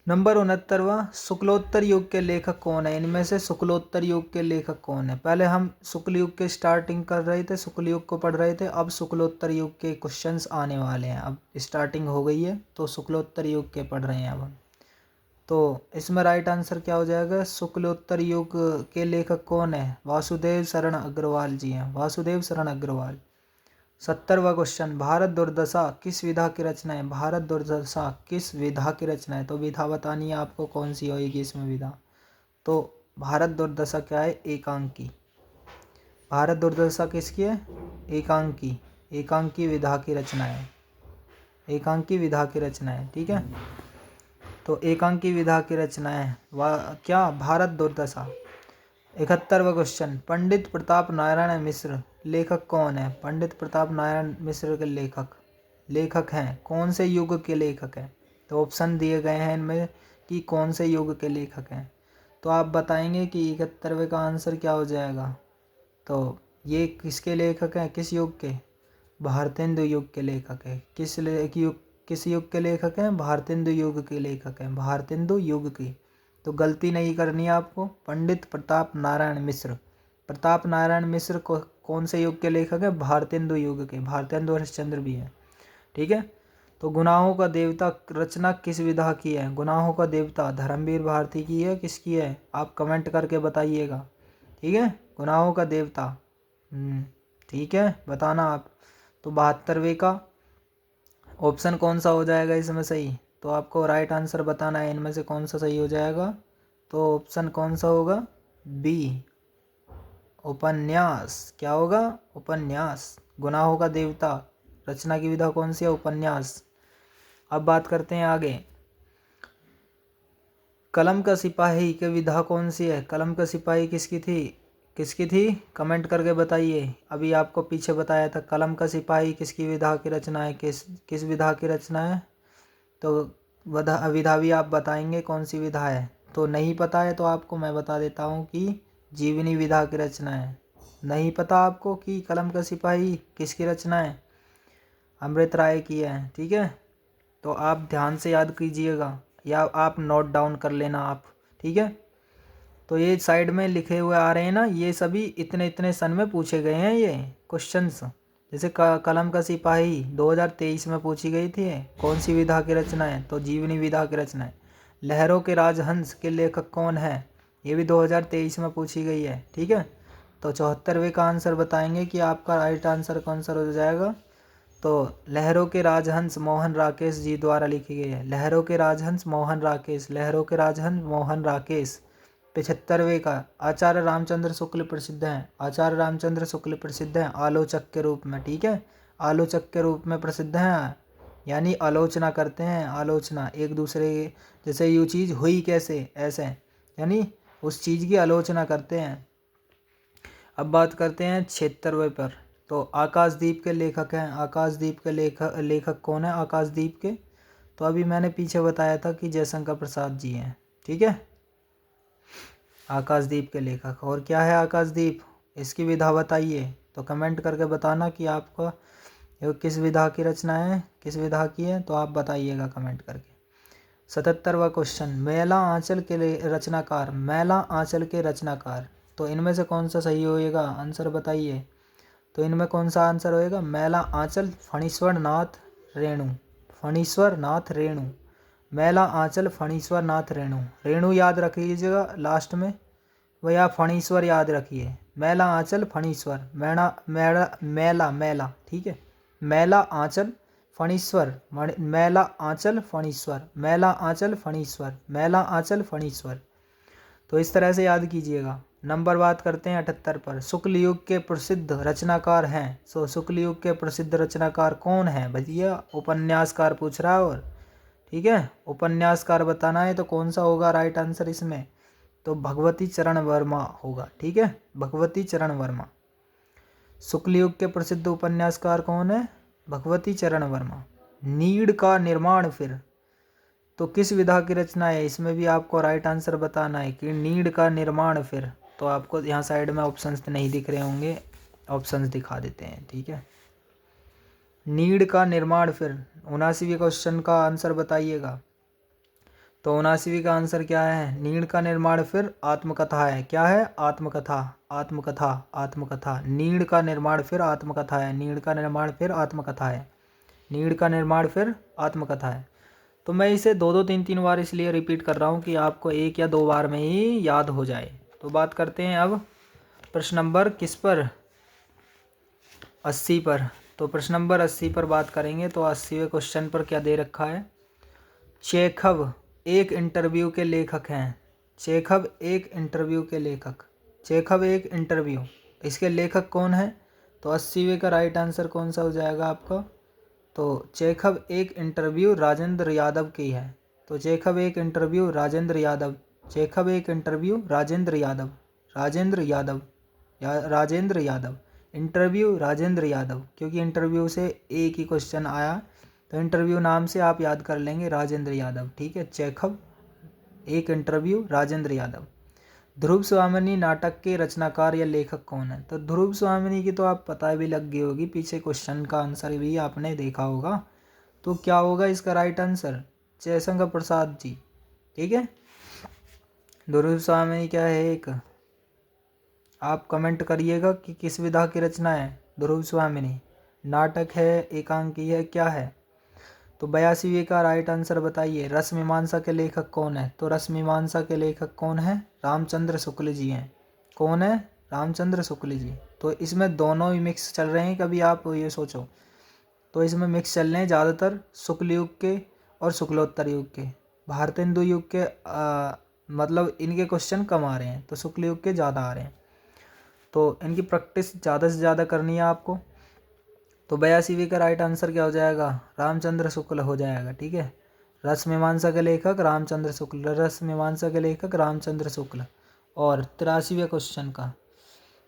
नंबर 69वां, शुक्लोत्तर युग के लेखक कौन है? इनमें से शुक्लोत्तर युग के लेखक कौन है? पहले हम शुक्ल युग के स्टार्टिंग कर रहे थे, शुक्ल युग को पढ़ रहे थे। अब शुक्लोत्तर युग के क्वेश्चंस आने वाले हैं। अब स्टार्टिंग हो गई है, तो शुक्लोत्तर युग के पढ़ रहे हैं अब हम। तो इसमें राइट आंसर क्या हो जाएगा? शुक्लोत्तर युग के लेखक कौन है? वासुदेव शरण अग्रवाल जी हैं। वासुदेव शरण अग्रवाल। 70वां क्वेश्चन, भारत दुर्दशा किस विधा की रचना है? भारत दुर्दशा किस विधा की रचना है? तो विधा बतानी है आपको, कौन सी होगी इसमें विधा। तो भारत दुर्दशा क्या है? एकांकी। भारत दुर्दशा किसकी है? एकांकी। एकांकी विधा की रचना है। एकांकी विधा की रचना है। ठीक है, तो एकांकी विधा की रचना है क्या? भारत दुर्दशा। 71वां क्वेश्चन, पंडित प्रताप नारायण मिश्र लेखक कौन है? पंडित प्रताप नारायण मिश्र के लेखक हैं। कौन से युग के लेखक हैं? तो ऑप्शन दिए गए हैं इनमें कि कौन से युग के लेखक हैं। तो आप बताएंगे कि 71वें का आंसर क्या हो जाएगा। तो ये किसके लेखक हैं, किस युग के? भारतेंदु युग के लेखक है। किस युग के लेखक हैं? भारतेंदु युग के लेखक हैं, भारतेंदु युग की। तो गलती नहीं करनी है आपको। पंडित प्रताप नारायण मिश्र। प्रताप नारायण मिश्र को कौन से युग के लेखक हैं? भारतेंदु युग के। भारतेंदु हरिश्चंद्र भी हैं, ठीक है। तो गुनाहों का देवता रचना किस विधा की है? गुनाहों का देवता धर्मवीर भारती की है, किसकी है? आप कमेंट करके बताइएगा, ठीक है। गुनाहों का देवता, ठीक है, बताना आप। तो 72वें का ऑप्शन कौन सा हो जाएगा इसमें सही? तो आपको राइट आंसर बताना है, इनमें से कौन सा सही हो जाएगा। तो ऑप्शन कौन सा होगा? बी, उपन्यास। क्या होगा? उपन्यास। गुनाहों का देवता रचना की विधा कौन सी है? उपन्यास। अब बात करते हैं आगे। कलम का सिपाही की विधा कौन सी है? कलम का सिपाही किसकी थी? किसकी थी? कमेंट करके बताइए। अभी आपको पीछे बताया था कलम का सिपाही किसकी विधा की रचना है, किस विधा की रचना है। तो विधा भी आप बताएंगे कौन सी विधा है। तो नहीं पता है तो आपको मैं बता देता हूँ कि जीवनी विधा की रचना है। नहीं पता आपको कि कलम का सिपाही किसकी रचना है? अमृत राय की है, ठीक है। तो आप ध्यान से याद कीजिएगा या आप नोट डाउन कर लेना आप, ठीक है। तो ये साइड में लिखे हुए आ रहे हैं ना, ये सभी इतने इतने सन में पूछे गए हैं ये क्वेश्चंस। जैसे कलम का सिपाही 2023 में पूछी गई थी, कौन सी विधा की रचना है? तो जीवनी विधा की रचना है। लहरों के राजहंस के लेखक कौन है? ये भी 2023 में पूछी गई है, ठीक है। तो 74वें का आंसर बताएंगे कि आपका राइट आंसर कौन सा हो जाएगा। तो लहरों के राजहंस मोहन राकेश जी द्वारा लिखी गई है। लहरों के राजहंस मोहन राकेश, लहरों के राजहंस मोहन राकेश। 75वें का आचार्य रामचंद्र शुक्ल प्रसिद्ध हैं। आचार्य रामचंद्र शुक्ल प्रसिद्ध हैं आलोचक के रूप में, ठीक है। आलोचक के रूप में प्रसिद्ध हैं, यानी आलोचना करते हैं। आलोचना एक दूसरे के, जैसे ये चीज़ हुई कैसे, ऐसे, यानी उस चीज़ की आलोचना करते हैं। अब बात करते हैं 76वें पर। तो आकाशदीप के लेखक हैं। आकाशदीप के लेखक कौन है? आकाशदीप के, तो अभी मैंने पीछे बताया था कि जयशंकर प्रसाद जी हैं, ठीक है। आकाशदीप के लेखक। और क्या है आकाशदीप? इसकी विधा बताइए। तो कमेंट करके बताना कि आपका ये किस विधा की रचना है, किस विधा की है, तो आप बताइएगा कमेंट करके। 77वां क्वेश्चन, मैला आंचल के रचनाकार। मैला आंचल के रचनाकार, तो इनमें से कौन सा सही होएगा? आंसर बताइए। तो इनमें कौन सा आंसर होएगा? मैला आंचल फणीश्वर नाथ रेणु। फणीश्वर नाथ रेणु। मैला आंचल फणीश्वर नाथ रेणु। रेणु याद रख लीजिएगा लास्ट में, वह आप फणीश्वर याद रखिए। मैला आंचल फणीश्वर, मैला मैला मैला मैला, ठीक है। मैला आंचल फणीश्वर, मैला आंचल फणीश्वर, मैला आंचल फणीश्वर, मैला आंचल फणीश्वर। तो इस तरह से याद कीजिएगा। नंबर बात करते हैं 78 पर। शुक्ल युग के प्रसिद्ध रचनाकार हैं। सो शुक्ल युग के प्रसिद्ध रचनाकार कौन है भैया? उपन्यासकार पूछ रहा है, और ठीक है, उपन्यासकार बताना है। तो कौन सा होगा राइट आंसर इसमें? तो भगवती चरण वर्मा होगा, ठीक है, भगवती चरण वर्मा। शुक्ल युग के प्रसिद्ध उपन्यासकार कौन है? भगवती चरण वर्मा। नीड़ का निर्माण फिर, तो किस विधा की रचना है? इसमें भी आपको राइट आंसर बताना है कि नीड़ का निर्माण फिर। तो आपको यहाँ साइड में ऑप्शंस नहीं दिख रहे होंगे, ऑप्शंस दिखा देते हैं, ठीक है। नीड़ का निर्माण फिर 79वें क्वेश्चन का आंसर बताइएगा। तो 79वीं का आंसर क्या है? नीड़ का निर्माण फिर आत्मकथा है। क्या है? आत्मकथा, आत्मकथा, आत्मकथा। नीड़ का निर्माण फिर आत्मकथा है। नीड़ का निर्माण फिर आत्मकथा है। नीड़ का निर्माण फिर आत्मकथा है। तो मैं इसे 2-2, 3-3 बार इसलिए रिपीट कर रहा हूँ कि आपको 1 या 2 बार में ही याद हो जाए। तो बात करते हैं अब प्रश्न नंबर किस पर? 80 पर। तो प्रश्न नंबर 80 पर बात करेंगे। तो 80वें क्वेश्चन पर क्या दे रखा है? चेखव एक इंटरव्यू के लेखक हैं। चेखव एक इंटरव्यू के लेखक। चेखव एक इंटरव्यू, इसके लेखक कौन है? तो 80वें का राइट आंसर कौन सा हो जाएगा आपका? तो चेखव एक इंटरव्यू राजेंद्र यादव की है। तो चेखव एक इंटरव्यू राजेंद्र यादव। चेखव एक इंटरव्यू राजेंद्र यादव। राजेंद्र यादव राजेंद्र यादव। इंटरव्यू राजेंद्र यादव, क्योंकि इंटरव्यू से एक ही क्वेश्चन आया, तो इंटरव्यू नाम से आप याद कर लेंगे राजेंद्र यादव, ठीक है। चेखव एक इंटरव्यू राजेंद्र यादव। ध्रुव स्वामिनी नाटक के रचनाकार या लेखक कौन है? तो ध्रुव स्वामिनी की तो आप पता भी लग गई होगी, पीछे क्वेश्चन का आंसर भी आपने देखा होगा। तो क्या होगा इसका राइट आंसर? जयशंकर प्रसाद जी। ठीक है, ध्रुव स्वामिनी क्या है? एक आप कमेंट करिएगा कि किस विधा की रचना है ध्रुव स्वामिनी। नाटक है, एकांकी है, क्या है? तो 82वें का राइट आंसर बताइए। रस मीमांसा के लेखक कौन है? तो रस मीमांसा के लेखक कौन है? रामचंद्र शुक्ल जी हैं। कौन है? रामचंद्र शुक्ल जी। तो इसमें दोनों ही मिक्स चल रहे हैं, कभी आप ये सोचो। तो इसमें मिक्स चल रहे हैं ज़्यादातर शुक्ल युग के और शुक्लोत्तर युग के। भारतेंदु युग के मतलब इनके क्वेश्चन कम आ रहे हैं, तो शुक्ल युग के ज़्यादा आ रहे हैं। तो इनकी प्रैक्टिस ज़्यादा से ज़्यादा करनी है आपको। तो 82वें का राइट आंसर क्या हो जाएगा? रामचंद्र शुक्ल हो जाएगा। ठीक है, रस मीमांसा के लेखक रामचंद्र शुक्ल, रस मीमांसा के लेखक रामचंद्र शुक्ल। और 83वें क्वेश्चन का,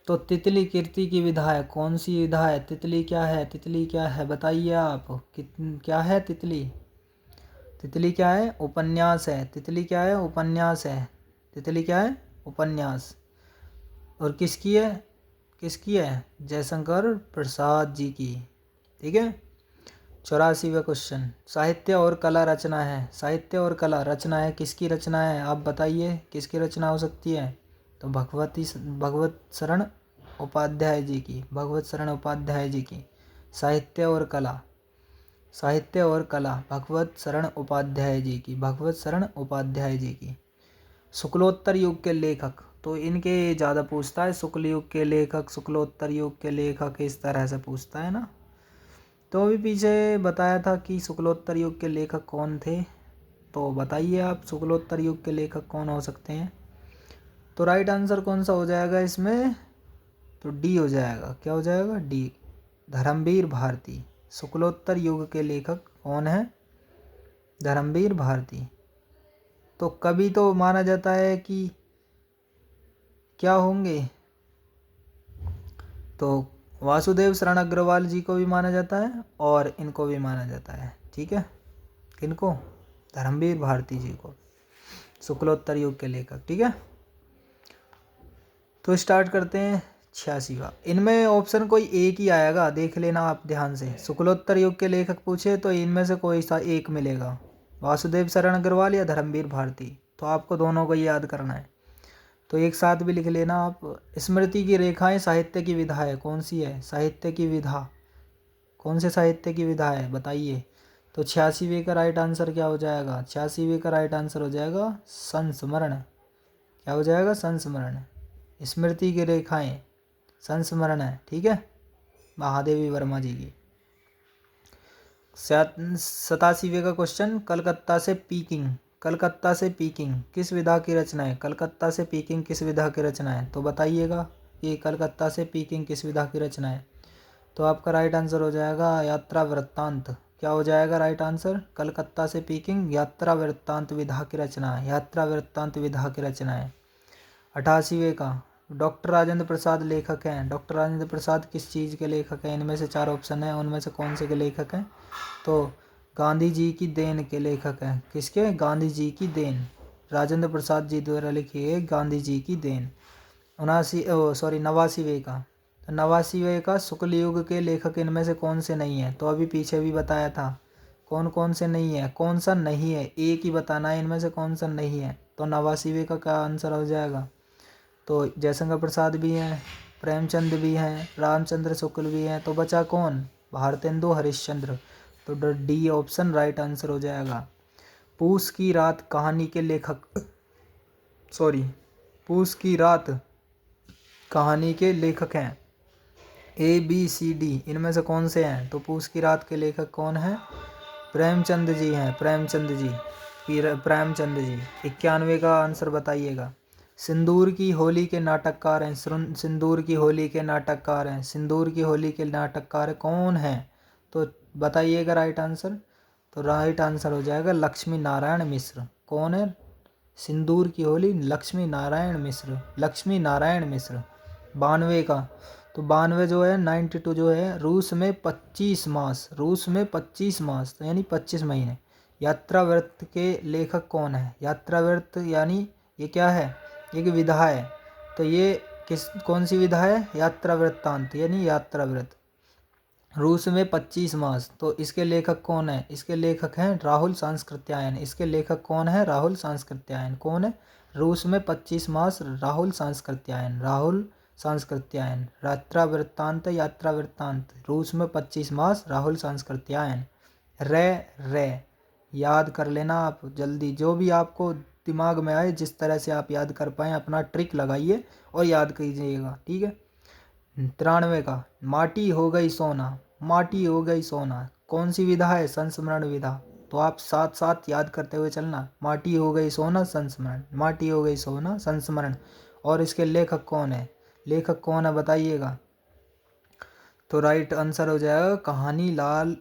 तो तितली कीर्ति की विधा है, कौन सी विधा है? तितली क्या है? तितली क्या है बताइए आप। क्या है तितली? तितली क्या है? उपन्यास है। तितली क्या है? उपन्यास है। तितली क्या है? उपन्यास। और किसकी है? किसकी है? जयशंकर प्रसाद जी की। ठीक है, 84वां क्वेश्चन, साहित्य और कला रचना है। साहित्य और कला रचना है, किसकी रचना है? आप बताइए किसकी रचना हो सकती है? तो भगवत शरण उपाध्याय जी की, भगवत शरण उपाध्याय जी की। साहित्य और कला, साहित्य और कला भगवत शरण उपाध्याय जी की, भगवत शरण उपाध्याय जी की। शुक्लोत्तर युग के लेखक, तो इनके ज़्यादा पूछता है, शुक्ल युग के लेखक, शुक्लोत्तर युग के लेखक, इस तरह से पूछता है ना। तो अभी पीछे बताया था कि शुक्लोत्तर युग के लेखक कौन थे, तो बताइए आप शुक्लोत्तर युग के लेखक कौन हो सकते हैं? तो राइट आंसर कौन सा हो जाएगा इसमें? तो डी हो जाएगा। क्या हो जाएगा? डी, धर्मवीर भारती। शुक्लोत्तर युग के लेखक कौन है? धर्मवीर भारती। तो कभी तो माना जाता है कि क्या होंगे, तो वासुदेव शरण अग्रवाल जी को भी माना जाता है और इनको भी माना जाता है। ठीक है, किनको? धर्मवीर भारती जी को, शुक्लोत्तर युग के लेखक। ठीक है, तो स्टार्ट करते हैं 86वां। इनमें ऑप्शन कोई एक ही आएगा, देख लेना आप ध्यान से। शुक्लोत्तर युग के लेखक पूछे तो इनमें से कोई सा एक मिलेगा, वासुदेव शरण अग्रवाल या धर्मवीर भारती। तो आपको दोनों को याद करना है, तो एक साथ भी लिख लेना आप। स्मृति की रेखाएं साहित्य की विधा है, कौन सी है? साहित्य की विधा, कौन से साहित्य की विधा है बताइए। तो 86वें का राइट आंसर क्या हो जाएगा? 86वें का राइट आंसर हो जाएगा संस्मरण। क्या हो जाएगा? संस्मरण। स्मृति की रेखाएं संस्मरण है। ठीक है, महादेवी वर्मा जी की। 87वें का क्वेश्चन, कलकत्ता से पीकिंग, कलकत्ता से पीकिंग किस विधा की रचना है? कलकत्ता से पीकिंग किस विधा की रचना है? तो बताइएगा कि कलकत्ता से पीकिंग किस विधा की रचना है। तो आपका राइट आंसर हो जाएगा यात्रा वृत्तांत। क्या हो जाएगा राइट आंसर? कलकत्ता से पीकिंग यात्रा वृत्तांत विधा की रचना है, यात्रा वृत्तांत विधा की रचना है। 88वें का, डॉक्टर राजेंद्र प्रसाद लेखक हैं। डॉक्टर राजेंद्र प्रसाद किस चीज़ के लेखक हैं? इनमें से 4 ऑप्शन हैं, उनमें से कौन से के लेखक हैं? तो गांधी जी की देन के लेखक हैं। किसके? गांधी जी की देन, राजेंद्र प्रसाद जी द्वारा लिखी है गांधी जी की देन। 89वें का, तो 89वें का, शुक्ल युग के लेखक इनमें से कौन से नहीं है? तो अभी पीछे भी बताया था कौन कौन से नहीं है, कौन सा नहीं है, एक ही बताना है इनमें से कौन सा नहीं है। तो 89वें का क्या आंसर हो जाएगा? तो जयशंकर प्रसाद भी हैं, प्रेमचंद भी हैं, रामचंद्र शुक्ल भी हैं, तो बचा कौन? भारतेंदु हरिश्चंद्र। तो डी ऑप्शन राइट आंसर हो जाएगा। पूस की रात कहानी के लेखक, पूस की रात कहानी के लेखक हैं ABCD, इनमें से कौन से हैं? तो पूस की रात के लेखक कौन हैं? प्रेमचंद जी हैं, प्रेमचंद जी, प्रेमचंद जी। 91 का आंसर बताइएगा। सिंदूर की होली के नाटककार हैं, सिंदूर की होली के नाटककार हैं, सिंदूर की होली के नाटककार कौन हैं? तो बताइएगा राइट आंसर। तो राइट आंसर हो जाएगा लक्ष्मी नारायण मिश्र। कौन है? सिंदूर की होली लक्ष्मी नारायण मिश्र, लक्ष्मी नारायण मिश्र। 92 का, तो 92 जो है 92 जो है, रूस में 25 मास, रूस में 25 मास यानी 25 महीने। यात्राव्रत के लेखक कौन है? यात्राव्रत यानी ये क्या है? एक विधा है। तो ये कौन सी विधा है? यात्रा वृत्तांत यानी यात्रा वृत्त। रूस में 25 मास, तो इसके लेखक कौन है? इसके लेखक हैं राहुल सांस्कृत्यायन। इसके लेखक कौन है? राहुल सांस्कृत्यायन। कौन है? रूस में 25 मास, राहुल सांस्कृत्यायन। राहुल सांस्कृत्यायन। यात्रा वृत्तांत, यात्रा वृत्तांत। रूस में 25 मास, राहुल सांस्कृत्यायन। रे याद कर लेना आप जल्दी, जो भी आपको दिमाग में आए, जिस तरह से आप याद कर पाएँ अपना ट्रिक लगाइए और याद कीजिएगा, ठीक है। 93 का, माटी हो गई सोना। माटी हो गई सोना कौन सी विधा है? संस्मरण विधा। तो आप साथ साथ याद करते हुए चलना, माटी हो गई सोना संस्मरण, माटी हो गई सोना संस्मरण। और इसके लेखक कौन है? लेखक कौन है बताइएगा। तो राइट आंसर हो जाएगा कहानी लाल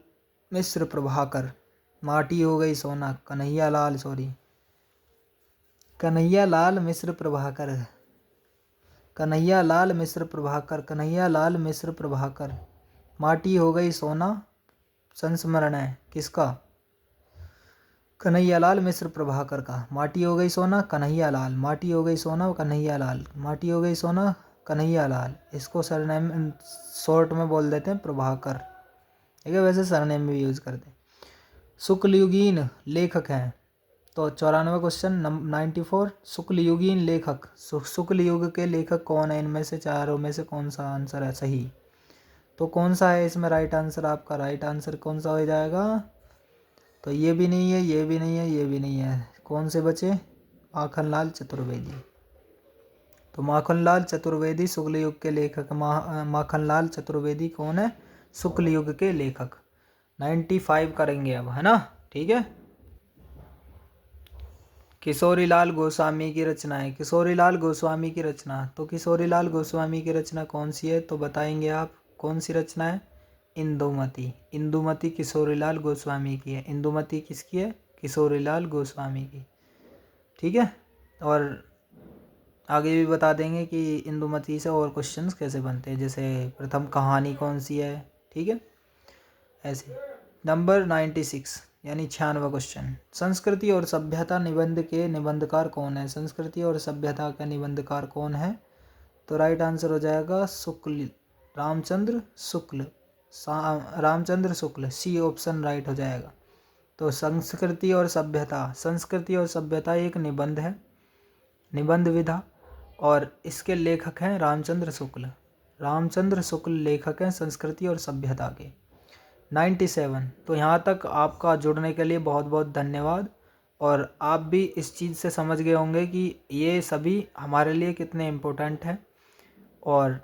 मिश्र प्रभाकर। माटी हो गई सोना कन्हैया लाल मिश्र प्रभाकर। कन्हैया लाल मिश्र प्रभाकर। माटी हो गई सोना संस्मरण है किसका? कन्हैया लाल मिश्र प्रभाकर का। माटी हो गई सोना कन्हैया लाल, माटी हो गई सोना कन्हैया लाल, माटी हो गई सोना कन्हैया लाल। इसको सरनेम शॉर्ट में बोल देते हैं प्रभाकर, ठीक है। वैसे सरनेम भी यूज करते हैं। शुक्लयुगीन लेखक हैं। तो 94 क्वेश्चन 94, शुक्लयुगीन लेखक। शुक्ल युग के लेखक कौन है? इनमें से चारों में से कौन सा आंसर है सही? तो कौन सा है इसमें राइट आंसर? आपका राइट आंसर कौन सा हो जाएगा? तो ये भी नहीं है, ये भी नहीं है, ये भी नहीं है। कौन से बचे? माखनलाल चतुर्वेदी। तो माखनलाल चतुर्वेदी शुक्ल युग के लेखक। माखनलाल चतुर्वेदी कौन है? शुक्ल युग के लेखक। 95 करेंगे अब, है ना, ठीक है। किशोरीलाल गोस्वामी की रचना है। किशोरीलाल गोस्वामी की रचना। तो किशोरीलाल गोस्वामी की रचना कौन सी है? तो बताएंगे आप कौन सी रचना है? इंदुमती। इंदुमती किशोरीलाल गोस्वामी की है। इंदुमती किसकी है? किशोरीलाल गोस्वामी की, ठीक है। और आगे भी बता देंगे कि इंदुमती से और क्वेश्चंस कैसे बनते हैं, जैसे प्रथम कहानी कौन सी है, ठीक है, ऐसे। नंबर 96 यानी 96वां क्वेश्चन, संस्कृति और सभ्यता निबंध के निबंधकार कौन है? संस्कृति और सभ्यता का निबंधकार कौन है? तो राइट आंसर हो जाएगा शुक्ल, Ramchandra Shukla. Ramchandra Shukla, C option right हो जाएगा। तो संस्कृति और सभ्यता एक निबंध है, निबंध विधा, और इसके लेखक हैं रामचंद्र शुक्ल। रामचंद्र शुक्ल लेखक हैं संस्कृति और सभ्यता के। 97, तो यहाँ तक आपका जुड़ने के लिए बहुत बहुत धन्यवाद। और आप भी इस चीज़ से समझ गए होंगे कि ये सभी हमारे लिए कितने इम्पोर्टेंट हैं। और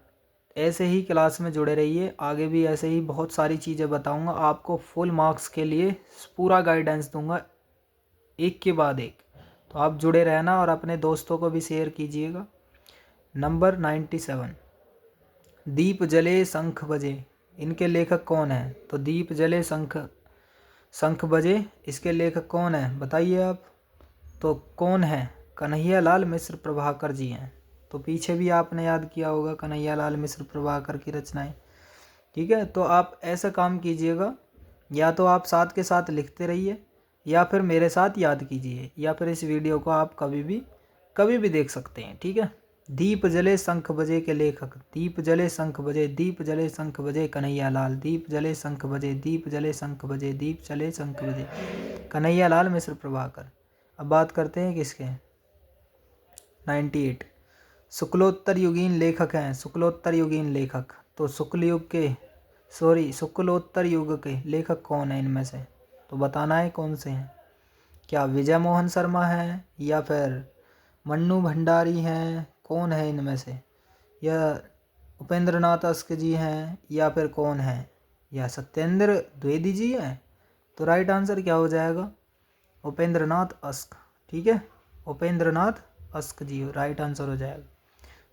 ऐसे ही क्लास में जुड़े रहिए, आगे भी ऐसे ही बहुत सारी चीज़ें बताऊंगा आपको। फुल मार्क्स के लिए पूरा गाइडेंस दूंगा एक के बाद एक, तो आप जुड़े रहना और अपने दोस्तों को भी शेयर कीजिएगा। नंबर 97, दीप जले शंख बजे, इनके लेखक कौन है? तो दीप जले शंख बजे, इसके लेखक कौन है बताइए आप। तो कौन है? कन्हैया लाल मिश्र प्रभाकर जी हैं। तो पीछे भी आपने याद किया होगा कन्हैया लाल मिश्र प्रभाकर की रचनाएं, ठीक है। तो आप ऐसा काम कीजिएगा, या तो आप साथ के साथ लिखते रहिए, या फिर मेरे साथ याद कीजिए, या फिर इस वीडियो को आप कभी भी देख सकते हैं, ठीक है। दीप जले शंख बजे के लेखक, दीप जले शंख बजे, दीप जले शंख बजे कन्हैया लाल, दीप जले शंख बजे, दीप जले शंख बजे, दीप जले शंख बजे कन्हैया लाल मिश्र प्रभाकर। अब बात करते हैं किसके? 98, शुक्लोत्तर युगीन लेखक हैं। शुक्लोत्तर युगीन लेखक, तो शुक्लोत्तर युग के लेखक कौन है इनमें से? तो बताना है कौन से हैं। क्या विजय मोहन शर्मा है, या फिर मन्नू भंडारी हैं, कौन है इनमें से? या उपेंद्र नाथ अस्क जी हैं, या फिर कौन है? या सत्येंद्र द्विवेदी जी हैं? तो राइट आंसर क्या हो जाएगा? उपेंद्र नाथ अस्क, ठीक है। उपेंद्र नाथ अस्क जी राइट आंसर हो जाएगा।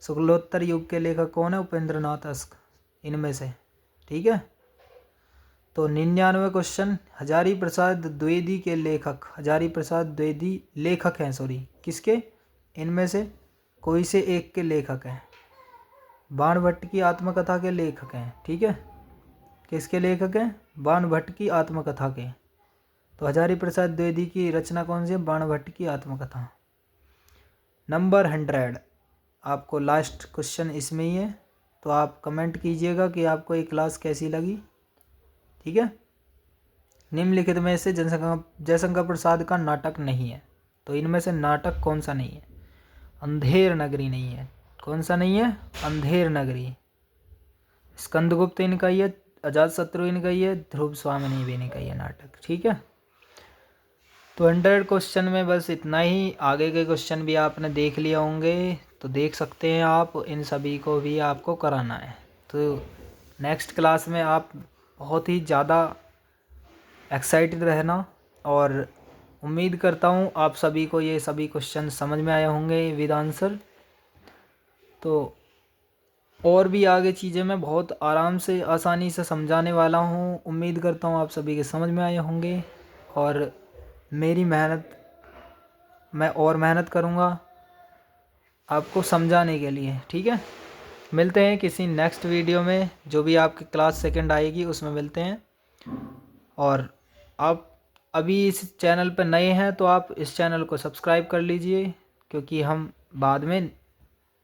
शुक्लोत्तर युग के लेखक कौन है? उपेंद्र नाथ अस्क, इनमें से, ठीक है। तो 99 क्वेश्चन, हजारी प्रसाद द्विवेदी के लेखक, हजारी प्रसाद द्विवेदी लेखक हैं, किसके? इनमें से कोई से एक के लेखक हैं। बाणभट्ट की आत्मकथा के लेखक हैं, ठीक है। किसके लेखक हैं? बाणभट्ट की आत्मकथा के। तो हजारी प्रसाद द्विवेदी की रचना कौन सी है? बाणभट्ट की आत्मकथा। नंबर 100 आपको लास्ट क्वेश्चन इसमें ही है, तो आप कमेंट कीजिएगा कि आपको ये क्लास कैसी लगी। ठीक है। निम्नलिखित में से जयशंकर प्रसाद का नाटक नहीं है, तो इनमें से नाटक कौन सा नहीं है? अंधेर नगरी नहीं है। कौन सा नहीं है? अंधेर नगरी। स्कंदगुप्त इनका ही है, अजातशत्रु इनका ही है, ध्रुव स्वामिनी भी इनका ही है नाटक। ठीक है। तो 100 क्वेश्चन में बस इतना ही। आगे के क्वेश्चन भी आपने देख लिया होंगे, तो देख सकते हैं आप। इन सभी को भी आपको कराना है। तो नेक्स्ट क्लास में आप बहुत ही ज़्यादा एक्साइटेड रहना, और उम्मीद करता हूँ आप सभी को ये सभी क्वेश्चन समझ में आए होंगे विद आंसर। तो और भी आगे चीज़ें मैं बहुत आराम से आसानी से समझाने वाला हूँ। उम्मीद करता हूँ आप सभी के समझ में आए होंगे, और मेरी मेहनत, मैं और मेहनत करूँगा आपको समझाने के लिए। ठीक है। मिलते हैं किसी नेक्स्ट वीडियो में, जो भी आपकी क्लास सेकंड आएगी उसमें मिलते हैं। और आप अभी इस चैनल पर नए हैं तो आप इस चैनल को सब्सक्राइब कर लीजिए, क्योंकि हम बाद में,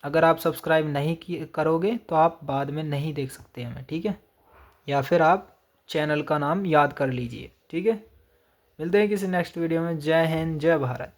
अगर आप सब्सक्राइब नहीं करोगे तो आप बाद में नहीं देख सकते हमें। ठीक है। या फिर आप चैनल का नाम याद कर लीजिए। ठीक है। मिलते हैं किसी नेक्स्ट वीडियो में। जय हिंद, जय भारत।